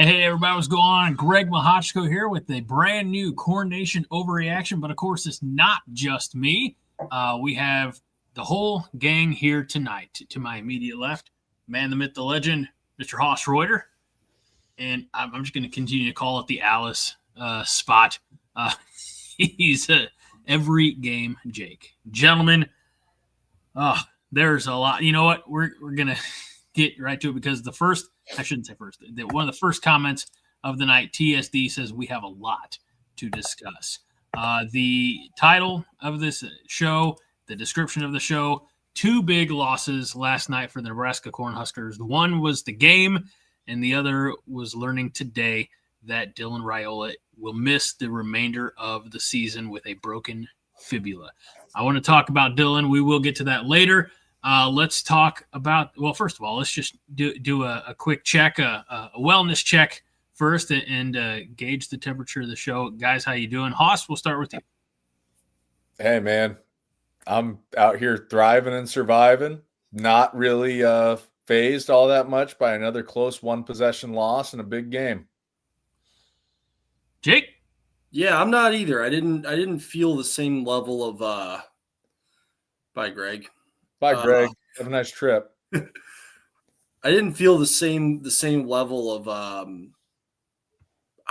Hey, everybody, what's going on? Greg Mahochko here with a brand new Corn Nation Overreaction. But of course, it's not just me. We have the whole gang here tonight. To my immediate left, man, the myth, the legend, Mr. Haas Reuter. And I'm just going to continue to call it the Alice spot. He's every game Jake. Gentlemen, there's a lot. You know what? We're going to get right to it because I shouldn't say first. One of the first comments of the night, TSD says we have a lot to discuss. The title of this show, the description of the show, 2 big losses last night for the Nebraska Cornhuskers. One was the game, and the other was learning today that Dylan Raiola will miss the remainder of the season with a broken fibula. I want to talk about Dylan. We will get to that later. Let's talk about, well, first of all, let's just do a quick check, a wellness check first and gauge the temperature of the show. Guys, how you doing? Haas, we'll start with you. Hey, man, I'm out here thriving and surviving. Not really phased all that much by another close 1-possession loss in a big game. Jake? Yeah, I'm not either. I didn't feel the same level of bye, Greg. Bye, Greg. Have a nice trip. I didn't feel the same level of I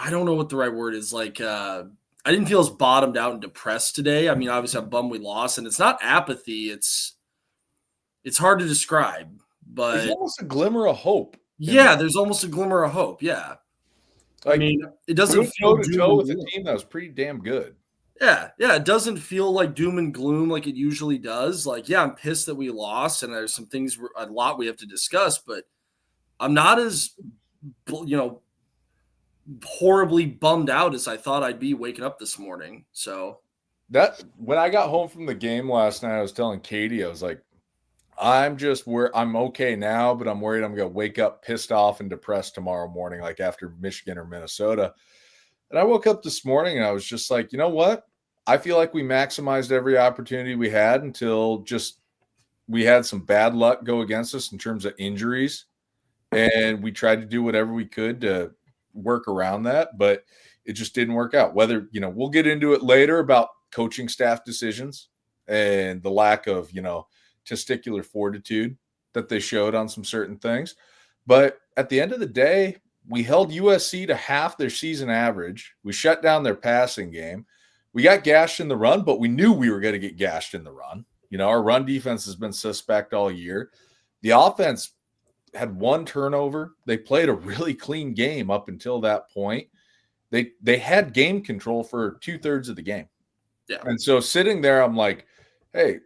don't know what the right word is. Like I didn't feel as bottomed out and depressed today. I mean, obviously I'm bummed we lost, and it's not apathy. It's hard to describe, but there's almost a glimmer of hope. Yeah, there's almost a glimmer of hope. Yeah. Like, I mean, it doesn't feel toe to toe with a team that was pretty damn good. Yeah, it doesn't feel like doom and gloom like it usually does. Like, yeah, I'm pissed that we lost, and there's some things, a lot we have to discuss, but I'm not as, horribly bummed out as I thought I'd be waking up this morning. So that when I got home from the game last night, I was telling Katie, I was like, I'm okay now, but I'm worried I'm going to wake up pissed off and depressed tomorrow morning, like after Michigan or Minnesota. And I woke up this morning and I was just like, you know what? I feel like we maximized every opportunity we had until just we had some bad luck go against us in terms of injuries. And we tried to do whatever we could to work around that, but it just didn't work out. Whether, we'll get into it later about coaching staff decisions and the lack of, testicular fortitude that they showed on some certain things. But at the end of the day, we held USC to half their season average. We shut down their passing game. We got gashed in the run, but we knew we were going to get gashed in the run. Our run defense has been suspect all year. The offense had 1 turnover. They played a really clean game up until that point. They had game control for 2/3 of the game. Yeah. And so sitting there, I'm like, hey,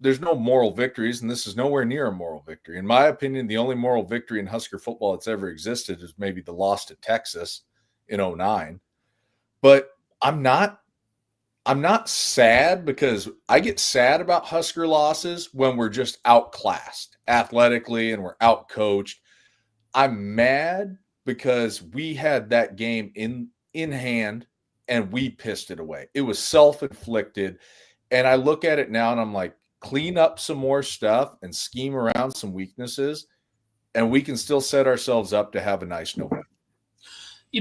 there's no moral victories, and this is nowhere near a moral victory. In my opinion, the only moral victory in Husker football that's ever existed is maybe the loss to Texas in 2009. But I'm not sad, because I get sad about Husker losses when we're just outclassed athletically and we're outcoached. I'm mad because we had that game in hand and we pissed it away. It was self-inflicted. And I look at it now and I'm like, clean up some more stuff and scheme around some weaknesses, and we can still set ourselves up to have a nice November.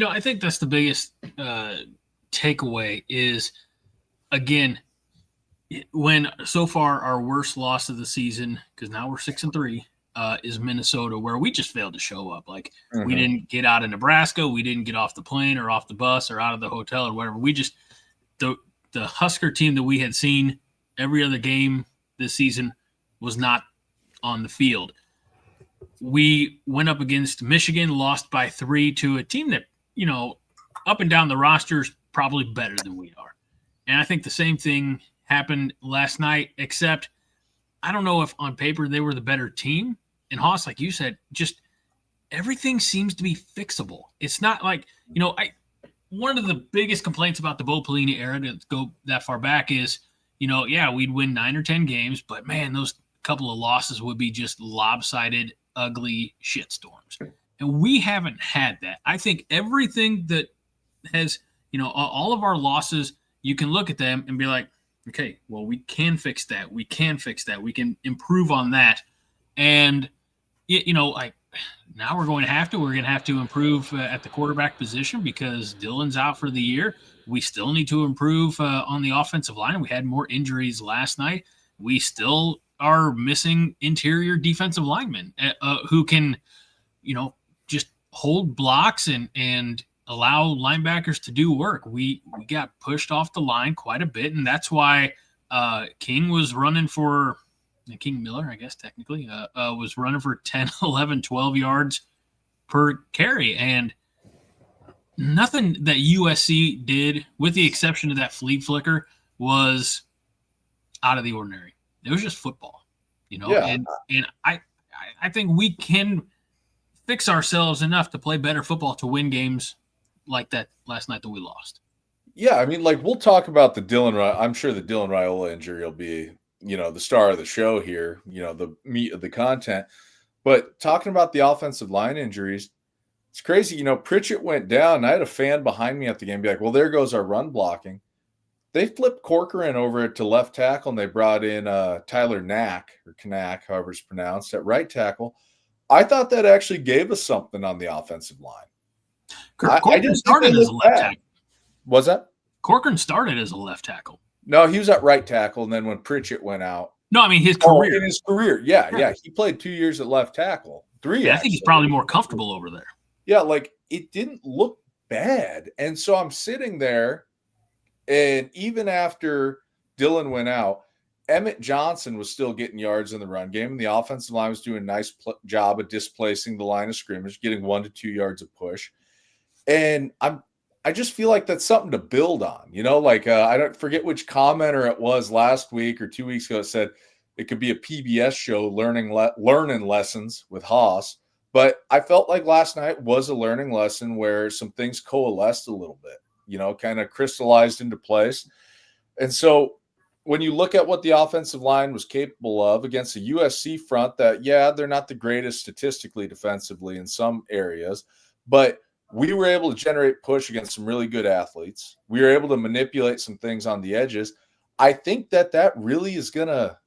I think that's the biggest takeaway is, again, when so far our worst loss of the season, because now we're 6-3, is Minnesota, where we just failed to show up. Like, we didn't get out of Nebraska, we didn't get off the plane or off the bus or out of the hotel or whatever. We just the Husker team that we had seen every other game this season was not on the field. We went up against Michigan, lost by 3 to a team that, up and down the roster is probably better than we are. And I think the same thing happened last night, except I don't know if on paper they were the better team. And Haas, like you said, just everything seems to be fixable. It's not like, one of the biggest complaints about the Bo Pelini era, to go that far back, is, we'd win 9 or 10 games, but man, those couple of losses would be just lopsided, ugly shitstorms. And we haven't had that. I think everything that has, all of our losses, you can look at them and be like, okay, well, we can fix that. We can fix that. We can improve on that. And, like now we're going to have to improve at the quarterback position because Dylan's out for the year. We still need to improve on the offensive line. We had more injuries last night. We still are missing interior defensive linemen who can, just hold blocks and allow linebackers to do work. We got pushed off the line quite a bit, and that's why King was running for King Miller, I guess technically, was running for 10, 11, 12 yards per carry. And nothing that USC did, with the exception of that flea flicker, was out of the ordinary. It was just football, Yeah. And I think we can fix ourselves enough to play better football to win games like that last night that we lost. Yeah, I mean, like, we'll talk about I'm sure the Dylan Raiola injury will be, the star of the show here, the meat of the content. But talking about the offensive line injuries, it's crazy. Pritchett went down, and I had a fan behind me at the game be like, well, there goes our run blocking. They flipped Corcoran over to left tackle, and they brought in Tyler Knack, or Knack, however it's pronounced, at right tackle. I thought that actually gave us something on the offensive line. Corcoran started as a left tackle. Was that? Corcoran started as a left tackle. No, he was at right tackle, and then when Pritchett went out. No, I mean his career. In his career, yeah. He played 2 years at left tackle. 3 I think he's probably more comfortable over there. Yeah, like, it didn't look bad. And so I'm sitting there, and even after Dylan went out, Emmett Johnson was still getting yards in the run game, and the offensive line was doing a nice job of displacing the line of scrimmage, getting 1 to 2 yards of push. And I just feel like that's something to build on. I don't forget which commenter it was last week or 2 weeks ago. It said it could be a PBS show, learning lessons with Haas. But I felt like last night was a learning lesson where some things coalesced a little bit, kind of crystallized into place. And so when you look at what the offensive line was capable of against a USC front that, they're not the greatest statistically defensively in some areas, but we were able to generate push against some really good athletes. We were able to manipulate some things on the edges. I think that really is going to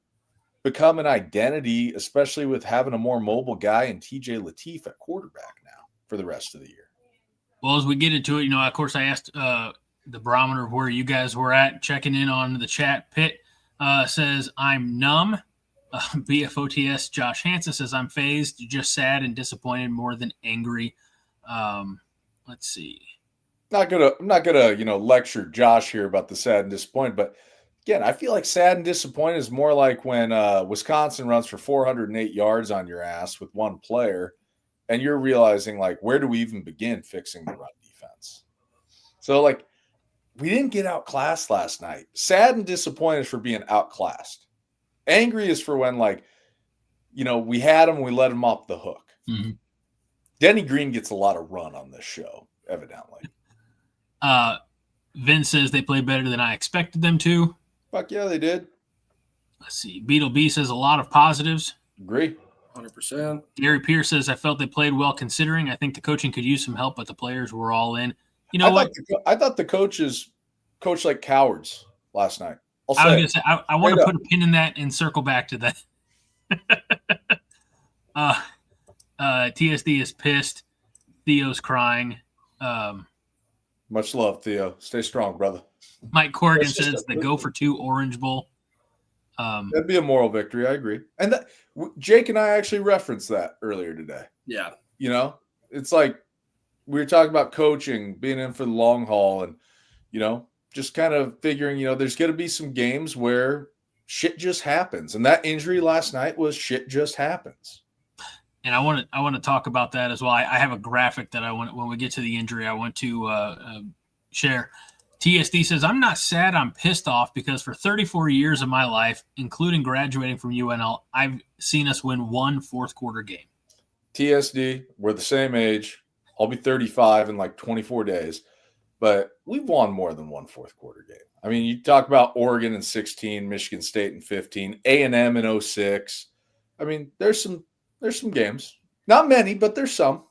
become an identity, especially with having a more mobile guy and TJ Lateef at quarterback now for the rest of the year. Well, as we get into it, of course, I asked the barometer of where you guys were at, checking in on the chat. Pitt says, I'm numb. BFOTS Josh Hansen says, I'm phased, just sad and disappointed more than angry. Let's see. I'm not gonna lecture Josh here about the sad and disappointed, but again, I feel like sad and disappointed is more like when Wisconsin runs for 408 yards on your ass with one player, and you're realizing, like, where do we even begin fixing the run defense? So, like, we didn't get outclassed last night. Sad and disappointed for being outclassed. Angry is for when, we had him, we let him off the hook. Mm-hmm. Denny Green gets a lot of run on this show, evidently. Vince says they played better than I expected them to. Fuck yeah, they did. Let's see. Beetle B says a lot of positives. Agree. 100%. Gary Pierce says I felt they played well considering. I think the coaching could use some help, but the players were all in. You know what? I thought the coaches coached like cowards last night. I want to put a pin in that and circle back to that. TSD is pissed. Theo's crying. Much love, Theo. Stay strong, brother. Mike Corrigan says the go for 2 Orange Bowl. That'd be a moral victory. I agree. And Jake and I actually referenced that earlier today. Yeah. It's like we were talking about coaching, being in for the long haul, and, just kind of figuring, there's going to be some games where shit just happens. And that injury last night was shit just happens. And I want to talk about that as well. I have a graphic that when we get to the injury, I want to share. TSD says, I'm not sad, I'm pissed off because for 34 years of my life, including graduating from UNL, I've seen us win one fourth quarter game. TSD, we're the same age. I'll be 35 in like 24 days. But we've won more than one fourth quarter game. I mean, you talk about Oregon in 16, Michigan State in 15, A&M in 06. I mean, there's some games. Not many, but there's some.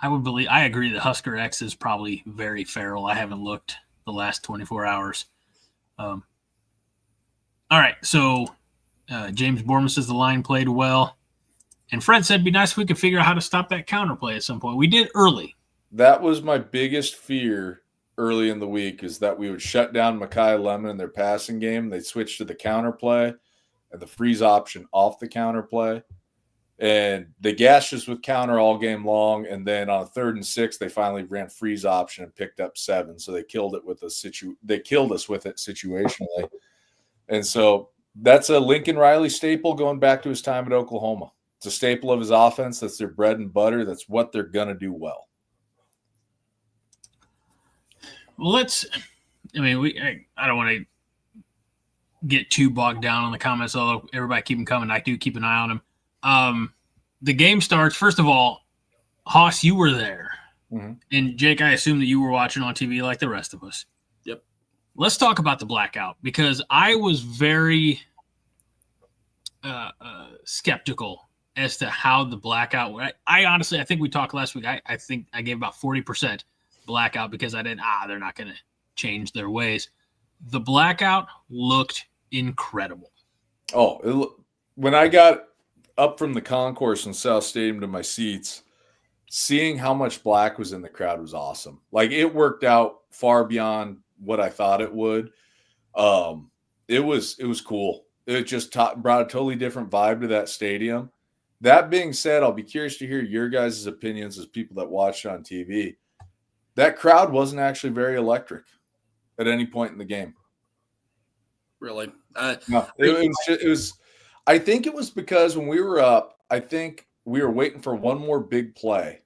I agree that Husker X is probably very feral. I haven't looked the last 24 hours. All right, so James Borman says the line played well. And Fred said it'd be nice if we could figure out how to stop that counterplay at some point. We did early. That was my biggest fear early in the week, is that we would shut down Mekhi Lemon in their passing game. They'd switch to the counterplay and the freeze option off the counterplay. And they gashed us with counter all game long. And then on 3rd and 6, they finally ran freeze option and picked up 7. So they killed it with they killed us with it situationally. And so that's a Lincoln Riley staple going back to his time at Oklahoma. It's a staple of his offense. That's their bread and butter. That's what they're going to do well. Well, I don't want to get too bogged down on the comments, although everybody keep them coming. I do keep an eye on them. The game starts. First of all, Haas, you were there. Mm-hmm. And Jake, I assume that you were watching on TV like the rest of us. Yep. Let's talk about the blackout, because I was very skeptical as to how the blackout – I honestly, I think we talked last week. I think I gave about 40% blackout because I didn't – they're not going to change their ways. The blackout looked incredible. When I got up from the concourse in South Stadium to my seats, seeing how much black was in the crowd was awesome. Like, it worked out far beyond what I thought it would. It was cool. It just brought a totally different vibe to that stadium. That being said, I'll be curious to hear your guys' opinions as people that watched on TV. That crowd wasn't actually very electric at any point in the game. Really? No, it was. I think it was because when we were up, I think we were waiting for one more big play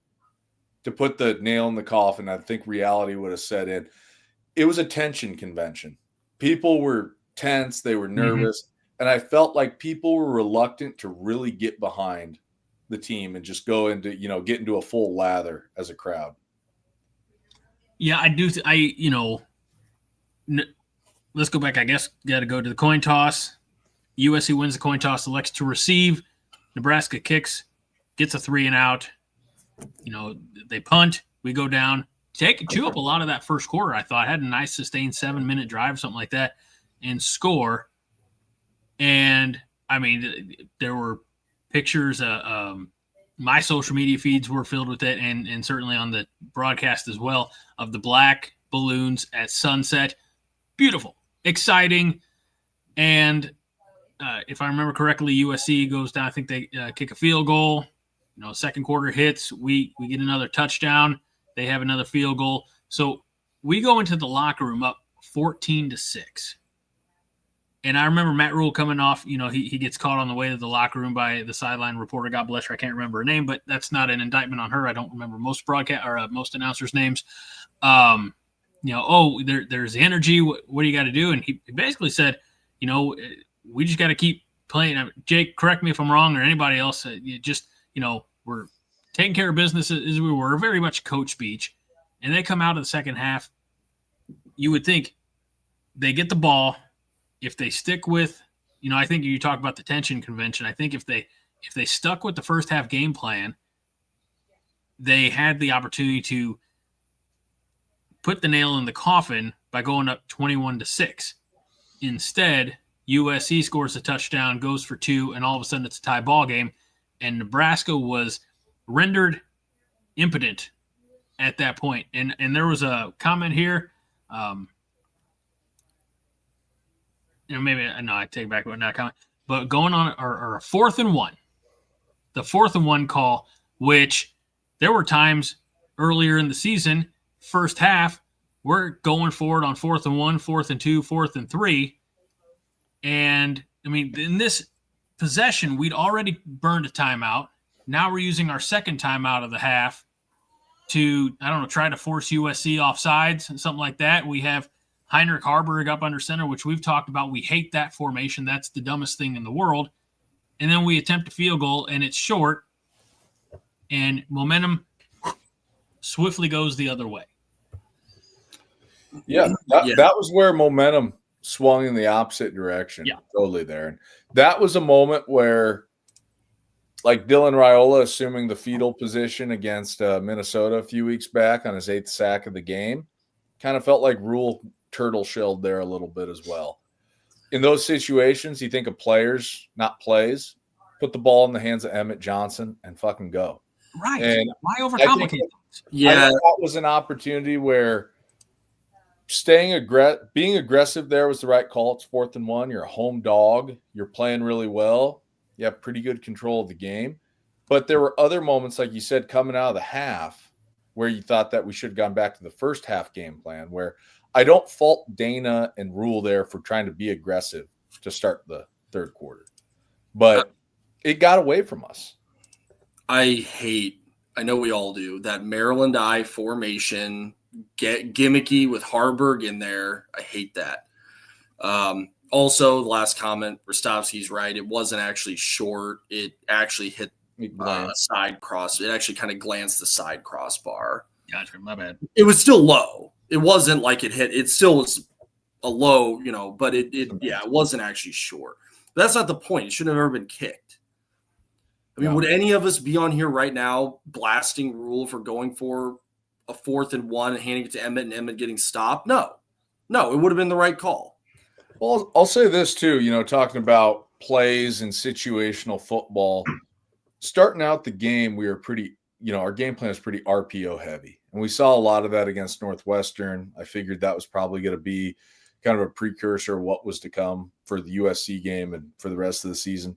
to put the nail in the coffin. I think reality would have set in. It was a tension convention. People were tense. They were nervous. And I felt like people were reluctant to really get behind the team and just go into, get into a full lather as a crowd. Yeah, I do. Let's go back. I guess got to go to the coin toss. USC wins the coin toss, elects to receive. Nebraska kicks, gets a 3 and out. They punt. We go down. Chew up a lot of that first quarter, I thought. Had a nice sustained 7-minute drive, something like that, and score. And, there were pictures. My social media feeds were filled with it, and certainly on the broadcast as well, of the black balloons at sunset. Beautiful, exciting. And if I remember correctly, USC goes down. I think they kick a field goal. Second quarter hits. We get another touchdown. They have another field goal. So we go into the locker room up 14-6. And I remember Matt Rhule coming off, he gets caught on the way to the locker room by the sideline reporter. God bless her. I can't remember her name, but that's not an indictment on her. I don't remember most most announcers' names. There's energy. What do you got to do? And he basically said, we just got to keep playing. Jake, correct me if I'm wrong, or anybody else. We're taking care of business as we were. Very much coach speech. And they come out of the second half. You would think they get the ball. If they stick with, I think you talk about the tension convention. I think if they stuck with the first half game plan, they had the opportunity to put the nail in the coffin by going up 21-6. Instead, USC scores a touchdown, goes for 2, and all of a sudden it's a tie ball game. And Nebraska was rendered impotent at that point. And there was a comment here. I take back what not comment, but going on our 4th and 1, the 4th and 1 call, which there were times earlier in the season, first half, we're going forward on 4th and 1, 4th and 2, 4th and 3. And in this possession, we'd already burned a timeout. Now we're using our second timeout of the half to, try to force USC off sides and something like that. We have Heinrich Harburg up under center, which we've talked about. We hate that formation. That's the dumbest thing in the world. And then we attempt a field goal, and it's short, and momentum swiftly goes the other way. Yeah, that was where momentum swung in the opposite direction. Yeah. Totally there. And that was a moment where, like Dylan Raiola assuming the fetal position against Minnesota a few weeks back on his 8th sack of the game, kind of felt like Rhule turtle shelled there a little bit as well. In those situations, you think of players, not plays. put the ball in the hands of Emmett Johnson, and fucking go. Right. And why I overcomplicate think things? Yeah, that was an opportunity where being aggressive there was the right call. It's 4th and 1. You're a home dog. You're playing really well. You have pretty good control of the game. But there were other moments, like you said, coming out of the half where you thought that we should have gone back to the first half game plan, where I don't fault Dana and Rhule there for trying to be aggressive to start the third quarter. But it got away from us. I know we all do, that Maryland I formation, get gimmicky with Harburg in there. I hate that. Also, the last comment, Rostovsky's right. It wasn't actually short. It actually hit side cross. It actually kind of glanced the side crossbar. Gotcha. My bad. It was still low. It wasn't like it hit. It still was a low, but it wasn't actually short. But that's not the point. It shouldn't have ever been kicked. I mean, would any of us be on here right now blasting Rhule for going for a 4th and 1 and handing it to Emmett and Emmett getting stopped? No, it would have been the right call. Well, I'll say this too, talking about plays and situational football. Starting out the game, we were pretty, our game plan was pretty RPO heavy. And we saw a lot of that against Northwestern. I figured that was probably going to be kind of a precursor of what was to come for the USC game and for the rest of the season.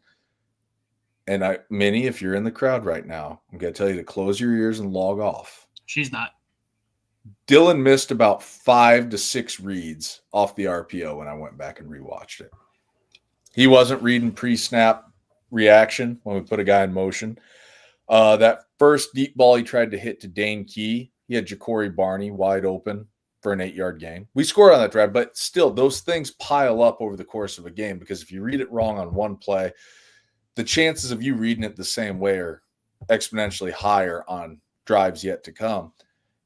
And Minnie, if you're in the crowd right now, I'm going to tell you to close your ears and log off. She's not. Dylan missed about 5 to 6 reads off the RPO when I went back and rewatched it. He wasn't reading pre-snap reaction when we put a guy in motion. That first deep ball he tried to hit to Dane Key, he had Ja'Cory Barney wide open for an 8-yard gain. We scored on that drive, but still, those things pile up over the course of a game because if you read it wrong on one play, the chances of you reading it the same way are exponentially higher on drives yet to come.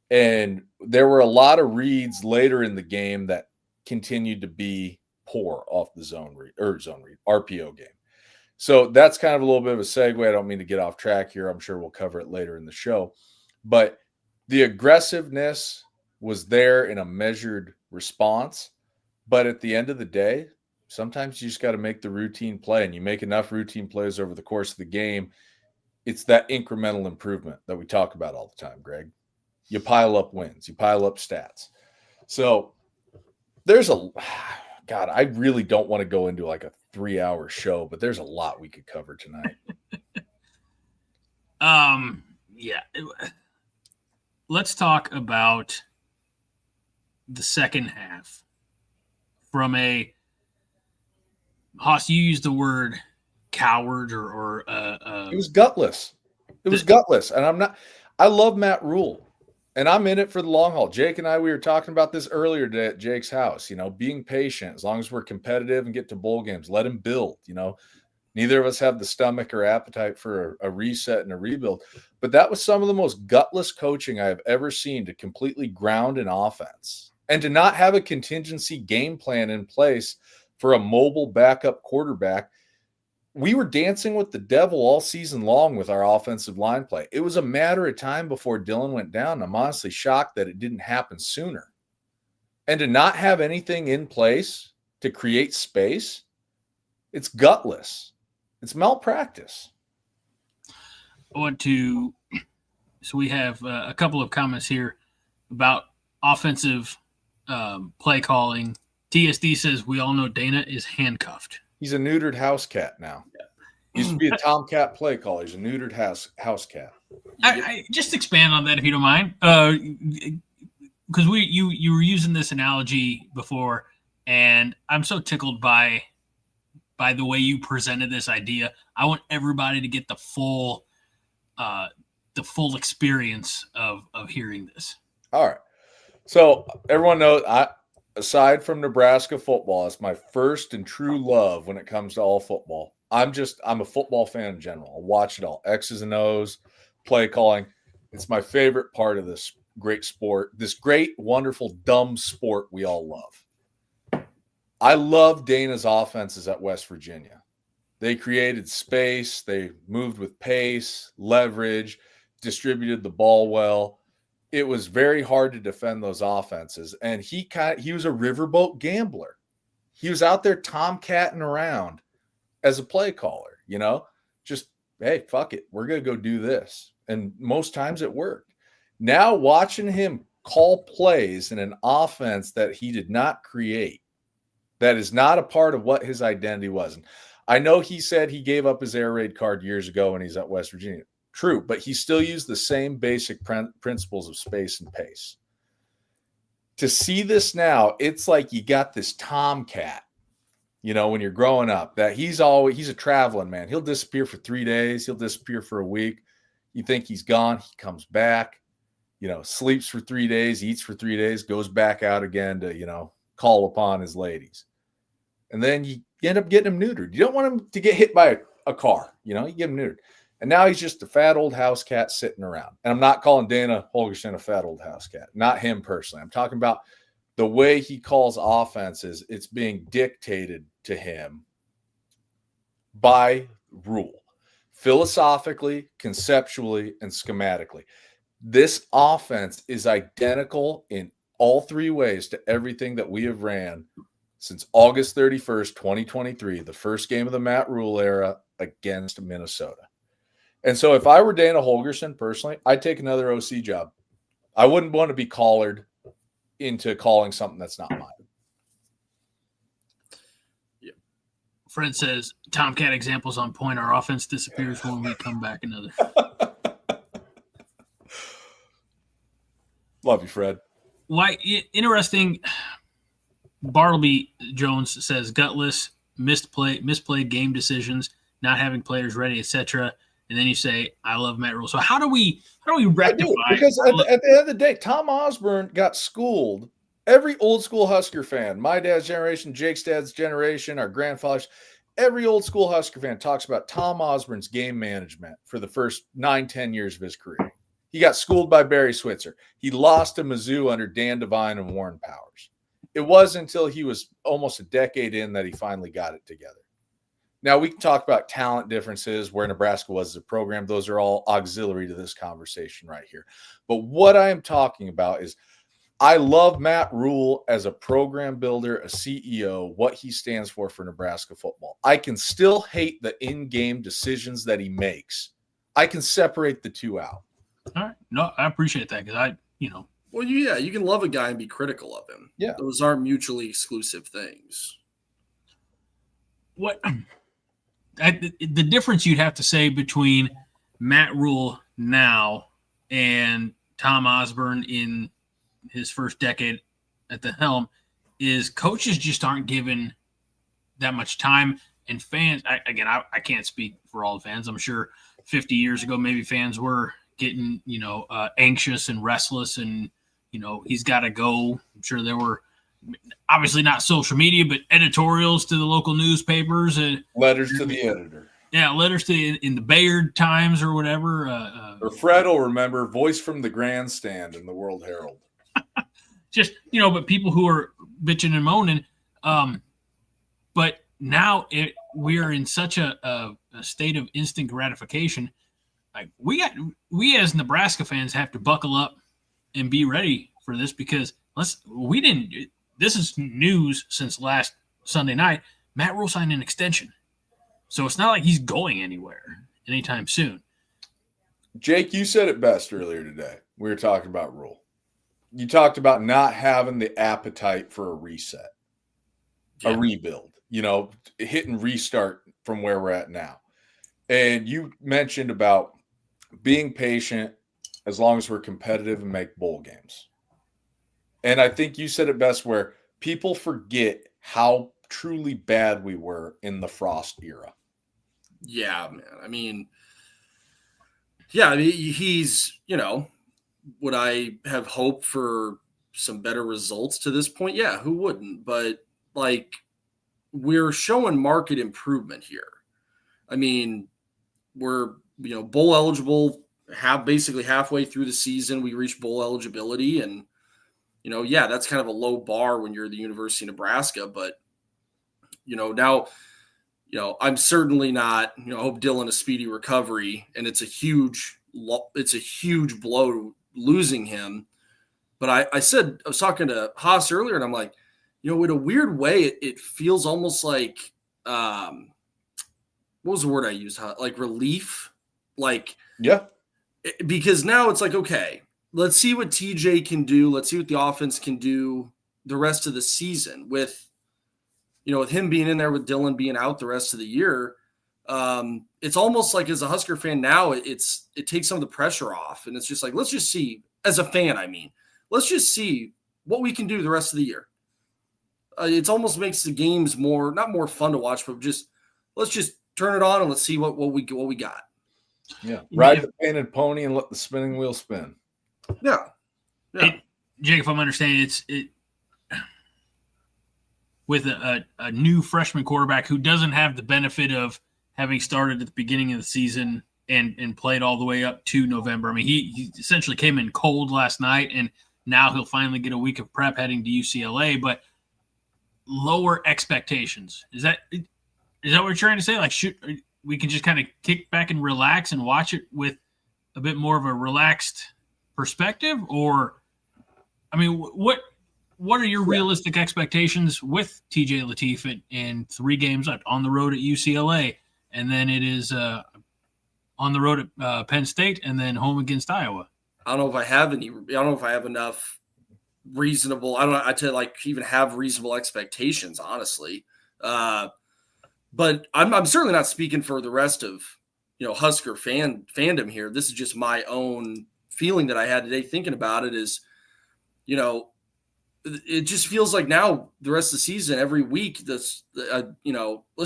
And there were a lot of reads later in the game that continued to be poor off the zone read, RPO game. So that's kind of a little bit of a segue. I don't mean to get off track here. I'm sure we'll cover it later in the show. But the aggressiveness was there in a measured response. But at the end of the day, sometimes you just got to make the routine play, and you make enough routine plays over the course of the game. It's that incremental improvement that we talk about all the time, Greg. You pile up wins, you pile up stats. So God, I really don't want to go into like a 3-hour show, but there's a lot we could cover tonight. Yeah. Let's talk about the second half from a Haas, you used the word coward or it was gutless. It was gutless. And I love Matt Rhule. And I'm in it for the long haul. Jake and I, we were talking about this earlier today at Jake's house, being patient, as long as we're competitive and get to bowl games, let him build, neither of us have the stomach or appetite for a reset and a rebuild, but that was some of the most gutless coaching I have ever seen, to completely ground an offense and to not have a contingency game plan in place for a mobile backup quarterback. We were dancing with the devil all season long with our offensive line play. It was a matter of time before Dylan went down. I'm honestly shocked that it didn't happen sooner. And to not have anything in place to create space, it's gutless. It's malpractice. So we have a couple of comments here about offensive play calling. TSD says, we all know Dana is handcuffed. He's a neutered house cat now. He used to be a tomcat play caller. He's a neutered house cat. I just expand on that if you don't mind, because you were using this analogy before, and I'm so tickled by the way you presented this idea. I want everybody to get the full experience of hearing this. All right. So everyone knows aside from Nebraska football, it's my first and true love when it comes to all football. I'm a football fan in general. I watch it all. X's and O's, play calling. It's my favorite part of this great sport, this great, wonderful, dumb sport we all love. I love Dana's offenses at West Virginia. They created space. They moved with pace, leverage, distributed the ball well. It was very hard to defend those offenses. And he was a riverboat gambler. He was out there tomcatting around as a play caller, just, hey, fuck it. We're going to go do this. And most times it worked. Now watching him call plays in an offense that he did not create, that is not a part of what his identity was. And I know he said he gave up his air raid card years ago when he's at West Virginia. True, but he still used the same basic principles of space and pace. To see this now, it's like you got this tomcat, when you're growing up, that he's a traveling man. He'll disappear for 3 days. He'll disappear for a week. You think he's gone. He comes back, sleeps for 3 days, eats for 3 days, goes back out again to, call upon his ladies. And then you end up getting him neutered. You don't want him to get hit by a car, you get him neutered. And now he's just a fat old house cat sitting around. And I'm not calling Dana Holgorsen a fat old house cat. Not him personally. I'm talking about the way he calls offenses. It's being dictated to him by Rhule, philosophically, conceptually, and schematically. This offense is identical in all three ways to everything that we have ran since August 31st, 2023, the first game of the Matt Rhule era against Minnesota. And so if I were Dana Holgorsen personally, I'd take another OC job. I wouldn't want to be collared into calling something that's not mine. Yeah. Fred says, Tomcat examples on point. Our offense disappears when we come back another. Love you, Fred. Why interesting. Bartleby Jones says gutless, misplayed game decisions, not having players ready, etc. And then you say, "I love Matt Rhule." So how do we rectify? Because at the end of the day, Tom Osborne got schooled. Every old school Husker fan, my dad's generation, Jake's dad's generation, our grandfathers, every old school Husker fan talks about Tom Osborne's game management for the first 9-10 years of his career. He got schooled by Barry Switzer. He lost to Mizzou under Dan Devine and Warren Powers. It wasn't until he was almost a decade in that he finally got it together. Now, we can talk about talent differences, where Nebraska was as a program. Those are all auxiliary to this conversation right here. But what I am talking about is I love Matt Rhule as a program builder, a CEO, what he stands for Nebraska football. I can still hate the in-game decisions that he makes. I can separate the two out. All right. No, I appreciate that because Well, yeah, you can love a guy and be critical of him. Yeah. Those aren't mutually exclusive things. The difference you'd have to say between Matt Rhule now and Tom Osborne in his first decade at the helm is coaches just aren't given that much time, and fans. I can't speak for all the fans. I'm sure 50 years ago, maybe fans were getting anxious and restless, and he's got to go. I'm sure there were. Obviously not social media, but editorials to the local newspapers and letters to the editor. Yeah, letters to in the Bayard Times or whatever. Or Fred will remember voice from the grandstand in the World Herald. Just but people who are bitching and moaning. But now we are in such a state of instant gratification. Like we as Nebraska fans have to buckle up and be ready for this because this is news since last Sunday night. Matt Rhule signed an extension. So it's not like he's going anywhere anytime soon. Jake, you said it best earlier today. We were talking about Rhule. You talked about not having the appetite for a reset, a rebuild, hit and restart from where we're at now. And you mentioned about being patient as long as we're competitive and make bowl games. And I think you said it best where people forget how truly bad we were in the Frost era. Yeah, man. He's, would I have hope for some better results to this point? Yeah, who wouldn't? But, we're showing market improvement here. We're, bowl eligible, basically halfway through the season, we reached bowl eligibility. And, that's kind of a low bar when you're the University of Nebraska. But, now, I'm certainly not, I hope Dylan a speedy recovery. And it's a huge blow losing him. But I was talking to Haas earlier, and I'm like, in a weird way, it feels almost like what was the word I used? Like relief, like Yeah. Because now it's like, okay, let's see what TJ can do. Let's see what the offense can do the rest of the season with him being in there, with Dylan being out the rest of the year. It's almost like, as a Husker fan now, it takes some of the pressure off, and it's just like, let's just see, as a fan, let's just see what we can do the rest of the year. It almost makes the games not more fun to watch, but let's just turn it on and let's see what we got. Yeah. Ride the painted pony and let the spinning wheel spin. Yeah. Jake, if I'm understanding, it with a new freshman quarterback who doesn't have the benefit of having started at the beginning of the season and played all the way up to November. I mean, he essentially came in cold last night, and now he'll finally get a week of prep heading to UCLA, but lower expectations. Is that what you're trying to say? Like, we can just kind of kick back and relax and watch it with a bit more of a relaxed perspective? Or, I mean, what are your realistic expectations with TJ Lateef in 3 games left, on the road at UCLA, and then it is on the road at Penn State, and then home against Iowa? I don't know if I have enough reasonable. Even have reasonable expectations, honestly. But I'm certainly not speaking for the rest of Husker fandom here. This is just my own feeling that I had today thinking about it. Is it just feels like now the rest of the season, every week, let's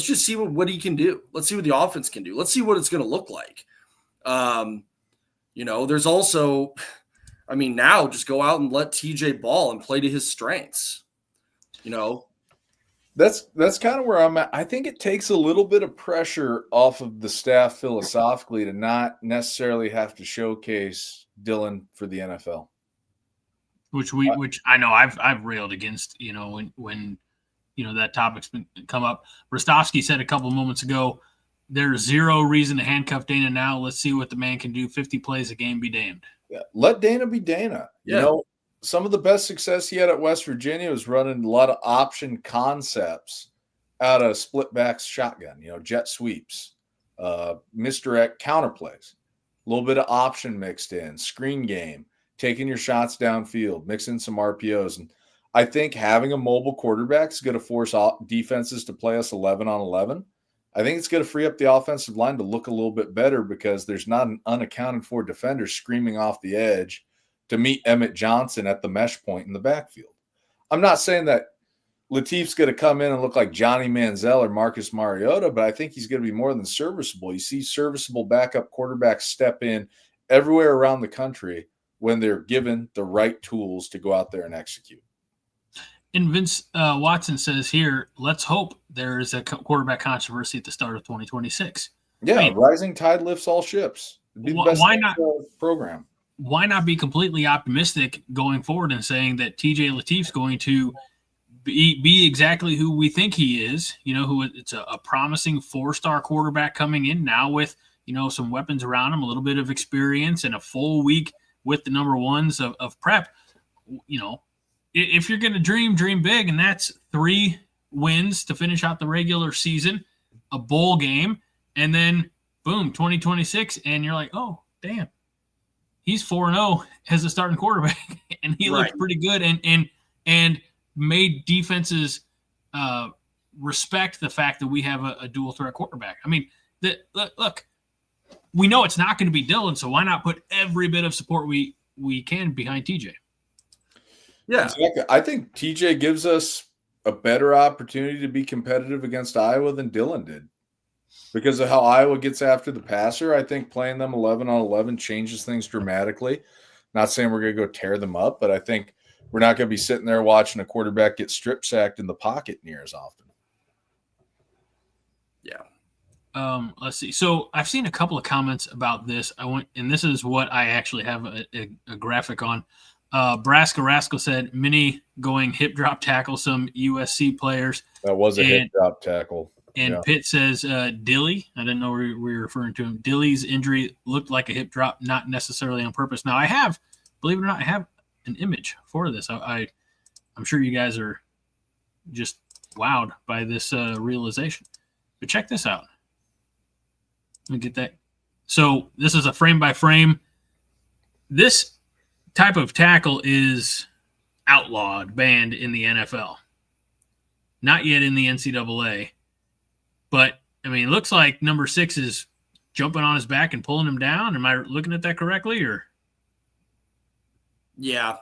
just see what he can do. Let's see what the offense can do. Let's see what it's going to look like. There's also, now just go out and let TJ ball and play to his strengths. That's kind of where I'm at. I think it takes a little bit of pressure off of the staff philosophically to not necessarily have to showcase Dylan for the NFL. Which I know I've railed against, when that topic's been come up. Rostovsky said a couple moments ago, there's zero reason to handcuff Dana now. Let's see what the man can do. 50 plays a game, be damned. Yeah, let Dana be Dana. Yeah. Some of the best success he had at West Virginia was running a lot of option concepts out of split backs shotgun, jet sweeps, misdirect counterplays, a little bit of option mixed in, screen game, taking your shots downfield, mixing some RPOs. And I think having a mobile quarterback is going to force defenses to play us 11 on 11. I think it's going to free up the offensive line to look a little bit better because there's not an unaccounted for defender screaming off the edge to meet Emmett Johnson at the mesh point in the backfield. I'm not saying that Lateef's going to come in and look like Johnny Manziel or Marcus Mariota, but I think he's going to be more than serviceable. You see serviceable backup quarterbacks step in everywhere around the country when they're given the right tools to go out there and execute. And Vince Watson says here, let's hope there is a quarterback controversy at the start of 2026. Yeah, rising tide lifts all ships. It'd be the best why not program? Why not be completely optimistic going forward and saying that TJ Lateef's going to be exactly who we think he is? Who it's a promising 4-star quarterback coming in now with some weapons around him, a little bit of experience, and a full week with the number ones of prep. If you're going to dream big, and that's 3 wins to finish out the regular season, a bowl game, and then boom, 2026, and you're like, oh, damn, he's 4-0 as a starting quarterback, and he looked pretty good, and made defenses respect the fact that we have a dual threat quarterback. I mean, look, we know it's not going to be Dylan, so why not put every bit of support we can behind TJ? Yeah, exactly. I think TJ gives us a better opportunity to be competitive against Iowa than Dylan did because of how Iowa gets after the passer. I think playing them 11 on 11 changes things dramatically. Not saying we're going to go tear them up, but I think we're not going to be sitting there watching a quarterback get strip sacked in the pocket near as often. Yeah. Let's see. So I've seen a couple of comments about this. And this is what I actually have a graphic on. Braska Rascal said, Minnie going hip drop tackle some USC players. That was a hip drop tackle. And Pitt says, Dilly, I didn't know we were referring to him. Dilly's injury looked like a hip drop, not necessarily on purpose. Now believe it or not, I have an image for this. I'm sure you guys are just wowed by this realization. But check this out. Let me get that. So this is a frame by frame. This type of tackle is outlawed, banned in the NFL. Not yet in the NCAA. But, I mean, it looks like number 6 is jumping on his back and pulling him down. Am I looking at that correctly? Or Yeah.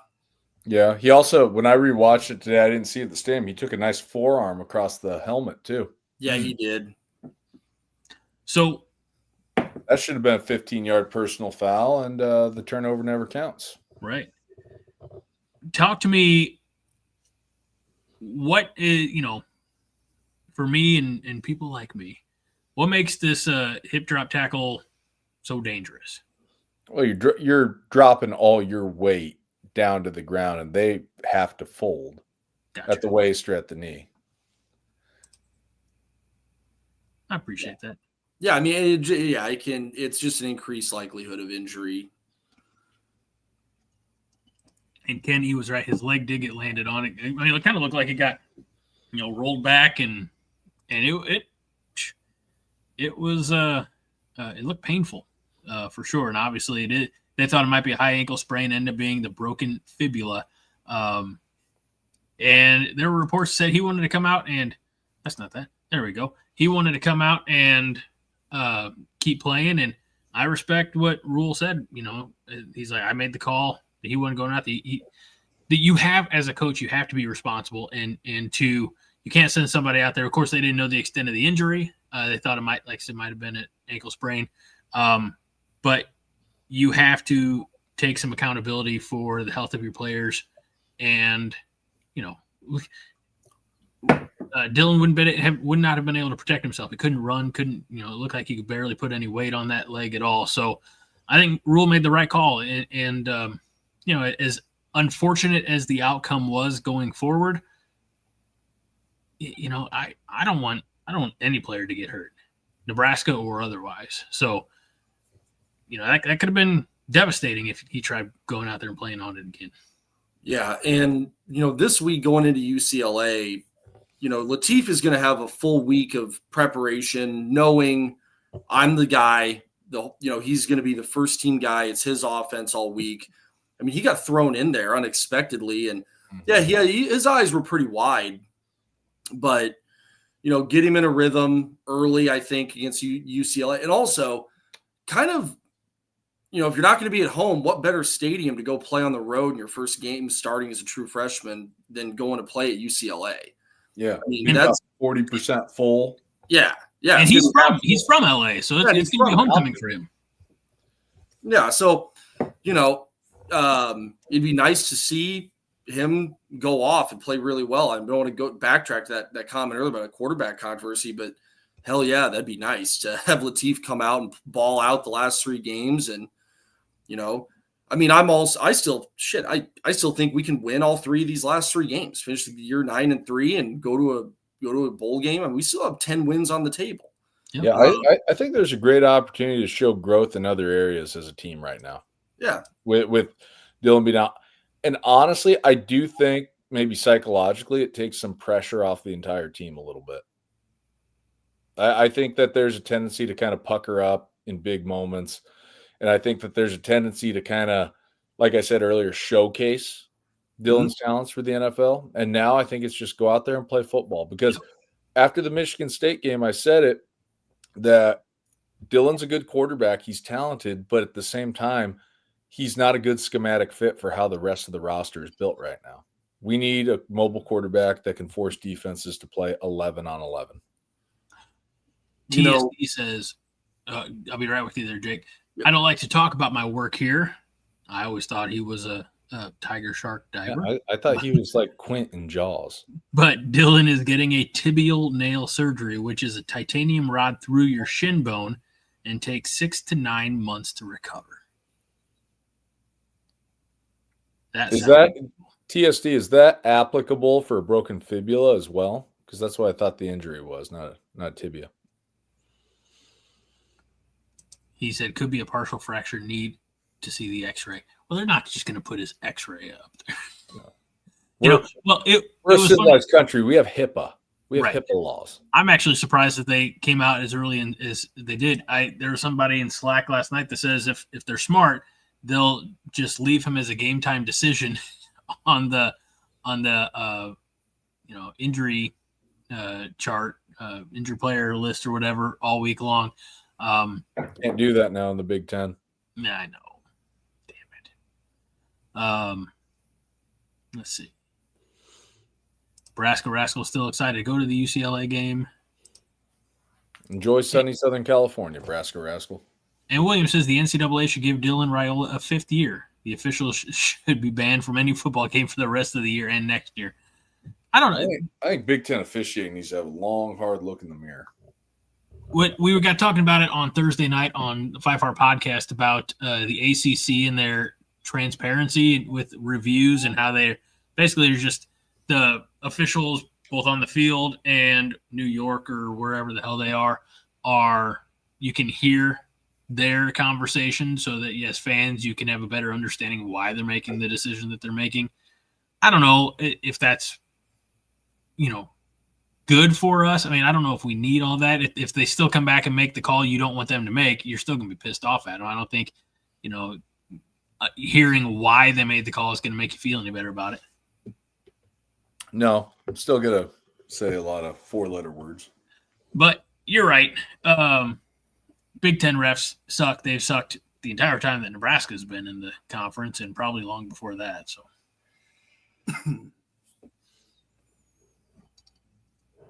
Yeah. He also, when I rewatched it today, I didn't see it at the stadium. He took a nice forearm across the helmet, too. Yeah, he did. So that should have been a 15-yard personal foul, and the turnover never counts. Right. Talk to me. What is, for me and people like me, what makes this hip drop tackle so dangerous? Well, you're dropping all your weight down to the ground, and they have to fold at the waist or at the knee. I appreciate that. Yeah, I mean, it's just an increased likelihood of injury. And Ken, he was right. His leg did get landed on it. I mean, it kind of looked like it got, rolled back, and it was it looked painful for sure. And obviously it is. They thought it might be a high ankle sprain, ended up being the broken fibula. And there were reports that said he wanted to come out, and that's not that. There we go. He wanted to come out and keep playing, and I respect what Rhule said. He's like, I made the call. He wasn't going out. That you have, as a coach, you have to be responsible, and you can't send somebody out there. Of course, they didn't know the extent of the injury. They thought it might have been an ankle sprain, but you have to take some accountability for the health of your players, and Dylan would not have been able to protect himself. He couldn't run, it looked like he could barely put any weight on that leg at all. So I think Rhule made the right call, and as unfortunate as the outcome was going forward, I don't want any player to get hurt, Nebraska or otherwise. So, that could have been devastating if he tried going out there and playing on it again. Yeah, and this week going into UCLA, Latif is going to have a full week of preparation, knowing I'm the guy. He's going to be the first team guy. It's his offense all week. I mean, he got thrown in there unexpectedly, and his eyes were pretty wide. But get him in a rhythm early, I think, against UCLA, and also kind of, if you're not going to be at home, what better stadium to go play on the road in your first game starting as a true freshman than going to play at UCLA? Yeah, I mean, that's 40% full. Yeah. And he's from LA, so it's going to be homecoming for him. Yeah, so it'd be nice to see him go off and play really well. I don't want to go backtrack to that comment earlier about a quarterback controversy, but hell yeah, that'd be nice to have Latif come out and ball out the last 3 games. And I mean, I still think we can win all 3 of these last 3 games, finish the year 9-3, and go to a bowl game, and we still have 10 wins on the table. Yep. Yeah, I think there's a great opportunity to show growth in other areas as a team right now. Yeah, with Dylan being out, and honestly, I do think maybe psychologically it takes some pressure off the entire team a little bit. I think that there's a tendency to kind of pucker up in big moments, and I think that there's a tendency to kind of, like I said earlier, showcase Dylan's talents for the NFL. And now I think it's just go out there and play football, because after the Michigan State game, I said it, that Dylan's a good quarterback. He's talented, but at the same time, he's not a good schematic fit for how the rest of the roster is built right now. We need a mobile quarterback that can force defenses to play 11 on 11. TSD says, I'll be right with you there, Jake. I don't like to talk about my work here. I always thought he was a tiger shark diver. Yeah, I thought he was like Quint in Jaws. But Dylan is getting a tibial nail surgery, which is a titanium rod through your shin bone, and takes 6 to 9 months to recover. Is that TSD? Is that applicable for a broken fibula as well? Because that's what I thought the injury was, not tibia. He said could be a partial fracture. Need to see the X-ray. Well, they're not just going to put his X-ray up there. No. We're a civilized country. We have HIPAA. We have Right. HIPAA laws. I'm actually surprised that they came out as early as they did. There was somebody in Slack last night that says if they're smart, they'll just leave him as a game time decision on the injury chart, injury player list or whatever all week long. Can't do that now in the Big Ten. Yeah, I know. Damn it. Let's see. Nebraska Rascal still excited to go to the UCLA game. Enjoy sunny Southern California, Nebraska Rascal. And Williams says the NCAA should give Dylan Raiola a 5th year. The officials should be banned from any football game for the rest of the year and next year. I don't know. I think Big Ten officiating needs to have a long, hard look in the mirror. We got talking about it on Thursday night on the 5-Hour podcast about the ACC and their transparency with reviews and how they're just the officials both on the field and New York or wherever the hell they are you can hear their conversation so that, yes, fans, you can have a better understanding of why they're making the decision that they're making. I don't know if that's, good for us. I mean, I don't know if we need all that. If they still come back and make the call you don't want them to make, you're still going to be pissed off at them. I don't think, hearing why they made the call is going to make you feel any better about it. No, I'm still going to say a lot of 4-letter words. But you're right. Big Ten refs suck. They've sucked the entire time that Nebraska's been in the conference and probably long before that. So,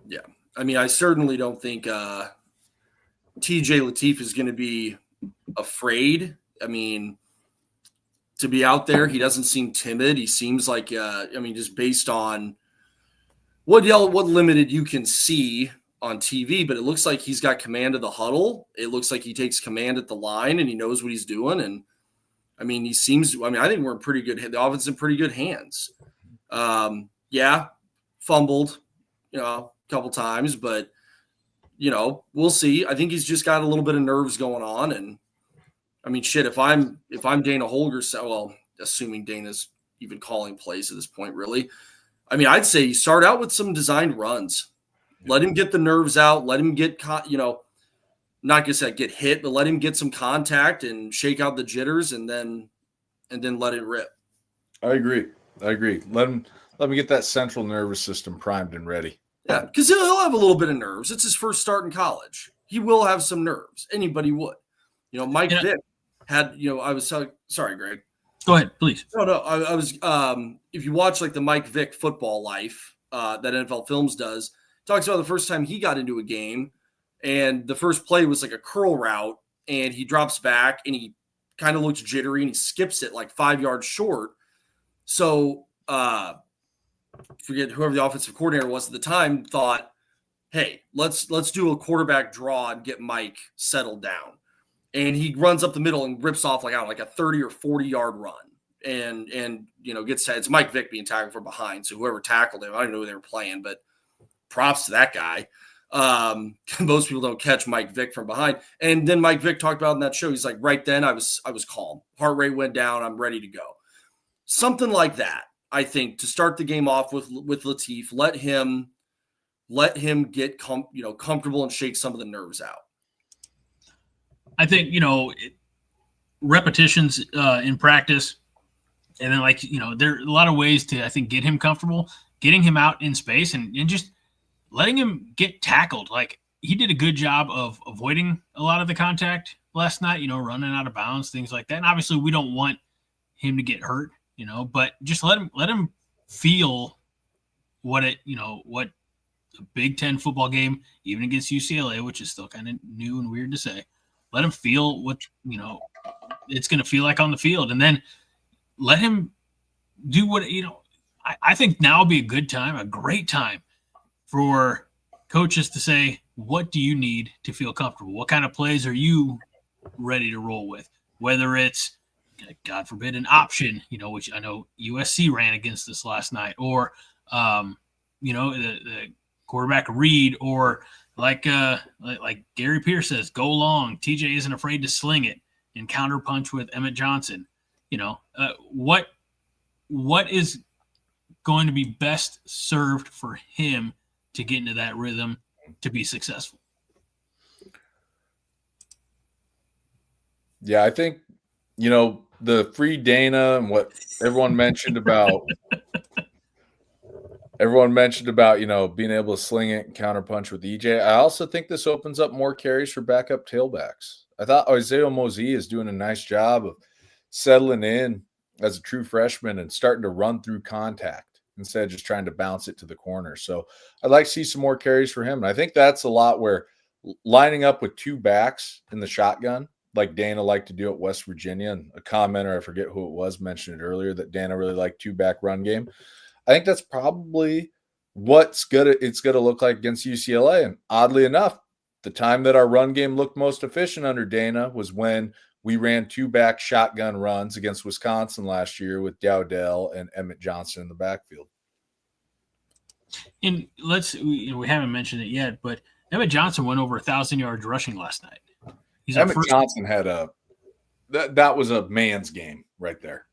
yeah. I mean, I certainly don't think TJ Lateef is going to be afraid. I mean, to be out there, he doesn't seem timid. He seems like, just based on what limited you can see on TV, but it looks like he's got command of the huddle. It looks like he takes command at the line and he knows what he's doing. And I think we're in pretty good, the offense in pretty good hands. Fumbled, a couple times, but we'll see. I think he's just got a little bit of nerves going on. And I mean, shit, if I'm Dana Holgorsen, well, assuming Dana's even calling plays at this point, really, I mean, I'd say you start out with some designed runs. Let him get the nerves out. Let him get, not going to say get hit, but let him get some contact and shake out the jitters, and then let it rip. I agree. Let him get that central nervous system primed and ready. Yeah, because he'll have a little bit of nerves. It's his first start in college. He will have some nerves. Anybody would. Mike Vick had. I was sorry, Greg. Go ahead, please. No. I was. If you watch like the Mike Vick Football Life that NFL Films does. Talks about the first time he got into a game, and the first play was like a curl route, and he drops back and he kind of looks jittery and he skips it like 5 yards short. So forget whoever the offensive coordinator was at the time thought, hey, let's do a quarterback draw and get Mike settled down. And he runs up the middle and rips off like a 30 or 40 yard run. And gets it's Mike Vick being tackled from behind. So whoever tackled him, I don't know who they were playing, but props to that guy. Most people don't catch Mike Vick from behind. And then Mike Vick talked about in that show, he's like, right then I was calm. Heart rate went down. I'm ready to go. Something like that, I think, to start the game off with Lateef. Let him get comfortable and shake some of the nerves out. I think, repetitions in practice. And then there are a lot of ways to, I think, get him comfortable, getting him out in space and just letting him get tackled. Like, he did a good job of avoiding a lot of the contact last night, running out of bounds, things like that. And obviously we don't want him to get hurt, but just let him feel what a Big Ten football game, even against UCLA, which is still kind of new and weird to say, let him feel what, it's going to feel like on the field. And then let him do what, I think now would be a good time, a great time for coaches to say, what do you need to feel comfortable? What kind of plays are you ready to roll with? Whether it's, God forbid, an option, which I know USC ran against us last night, or, the quarterback read, or like Gary Pierce says, go long. TJ isn't afraid to sling it and counterpunch with Emmett Johnson. What is going to be best served for him to get into that rhythm to be successful. Yeah, I think, the free Dana and what everyone mentioned about being able to sling it and counterpunch with EJ. I also think this opens up more carries for backup tailbacks. I thought Isaiah Mosey is doing a nice job of settling in as a true freshman and starting to run through contact instead of just trying to bounce it to the corner. So I'd like to see some more carries for him. And I think that's a lot where lining up with two backs in the shotgun, like Dana liked to do at West Virginia, and a commenter, I forget who it was, mentioned it earlier that Dana really liked two-back run game. I think that's probably it's going to look like against UCLA. And oddly enough, the time that our run game looked most efficient under Dana was when we ran two-back shotgun runs against Wisconsin last year with Dowdell and Emmett Johnson in the backfield. And we haven't mentioned it yet, but Emmett Johnson went over 1,000 yards rushing last night. Emmett Johnson had that was a man's game right there.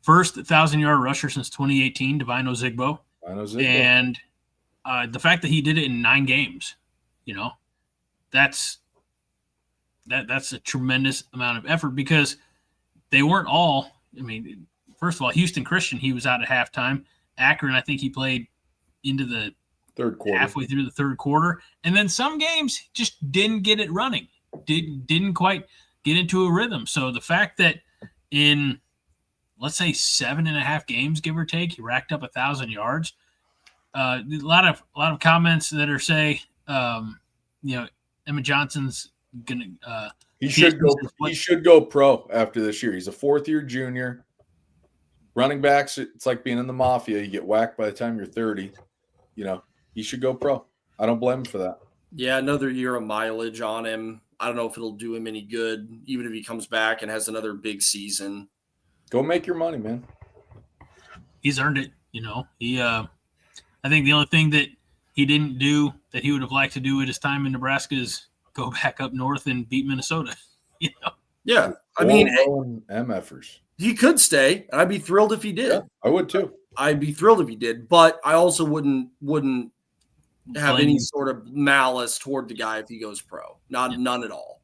First 1,000-yard rusher since 2018, Divine Ozigbo. And the fact that he did it in 9 games, that's a tremendous amount of effort because they weren't all. I mean, first of all, Houston Christian, he was out at halftime. Akron, I think he played into the third quarter, halfway through the third quarter, and then some games just didn't get it running. Didn't quite get into a rhythm. So the fact that in, let's say, 7.5 games, give or take, he racked up 1,000 yards. A lot of comments that are Emmett Johnson's gonna. He should go pro after this year. He's a 4th-year junior. Running backs, it's like being in the mafia. You get whacked by the time you're 30. He should go pro. I don't blame him for that. Yeah, another year of mileage on him. I don't know if it'll do him any good, even if he comes back and has another big season. Go make your money, man. He's earned it. I think the only thing that he didn't do that he would have liked to do at his time in Nebraska is go back up north and beat Minnesota. Yeah, I mean, MFers. He could stay, and I'd be thrilled if he did. Yeah, I would too. I'd be thrilled if he did, but I also wouldn't have any sort of malice toward the guy if he goes pro. None at all.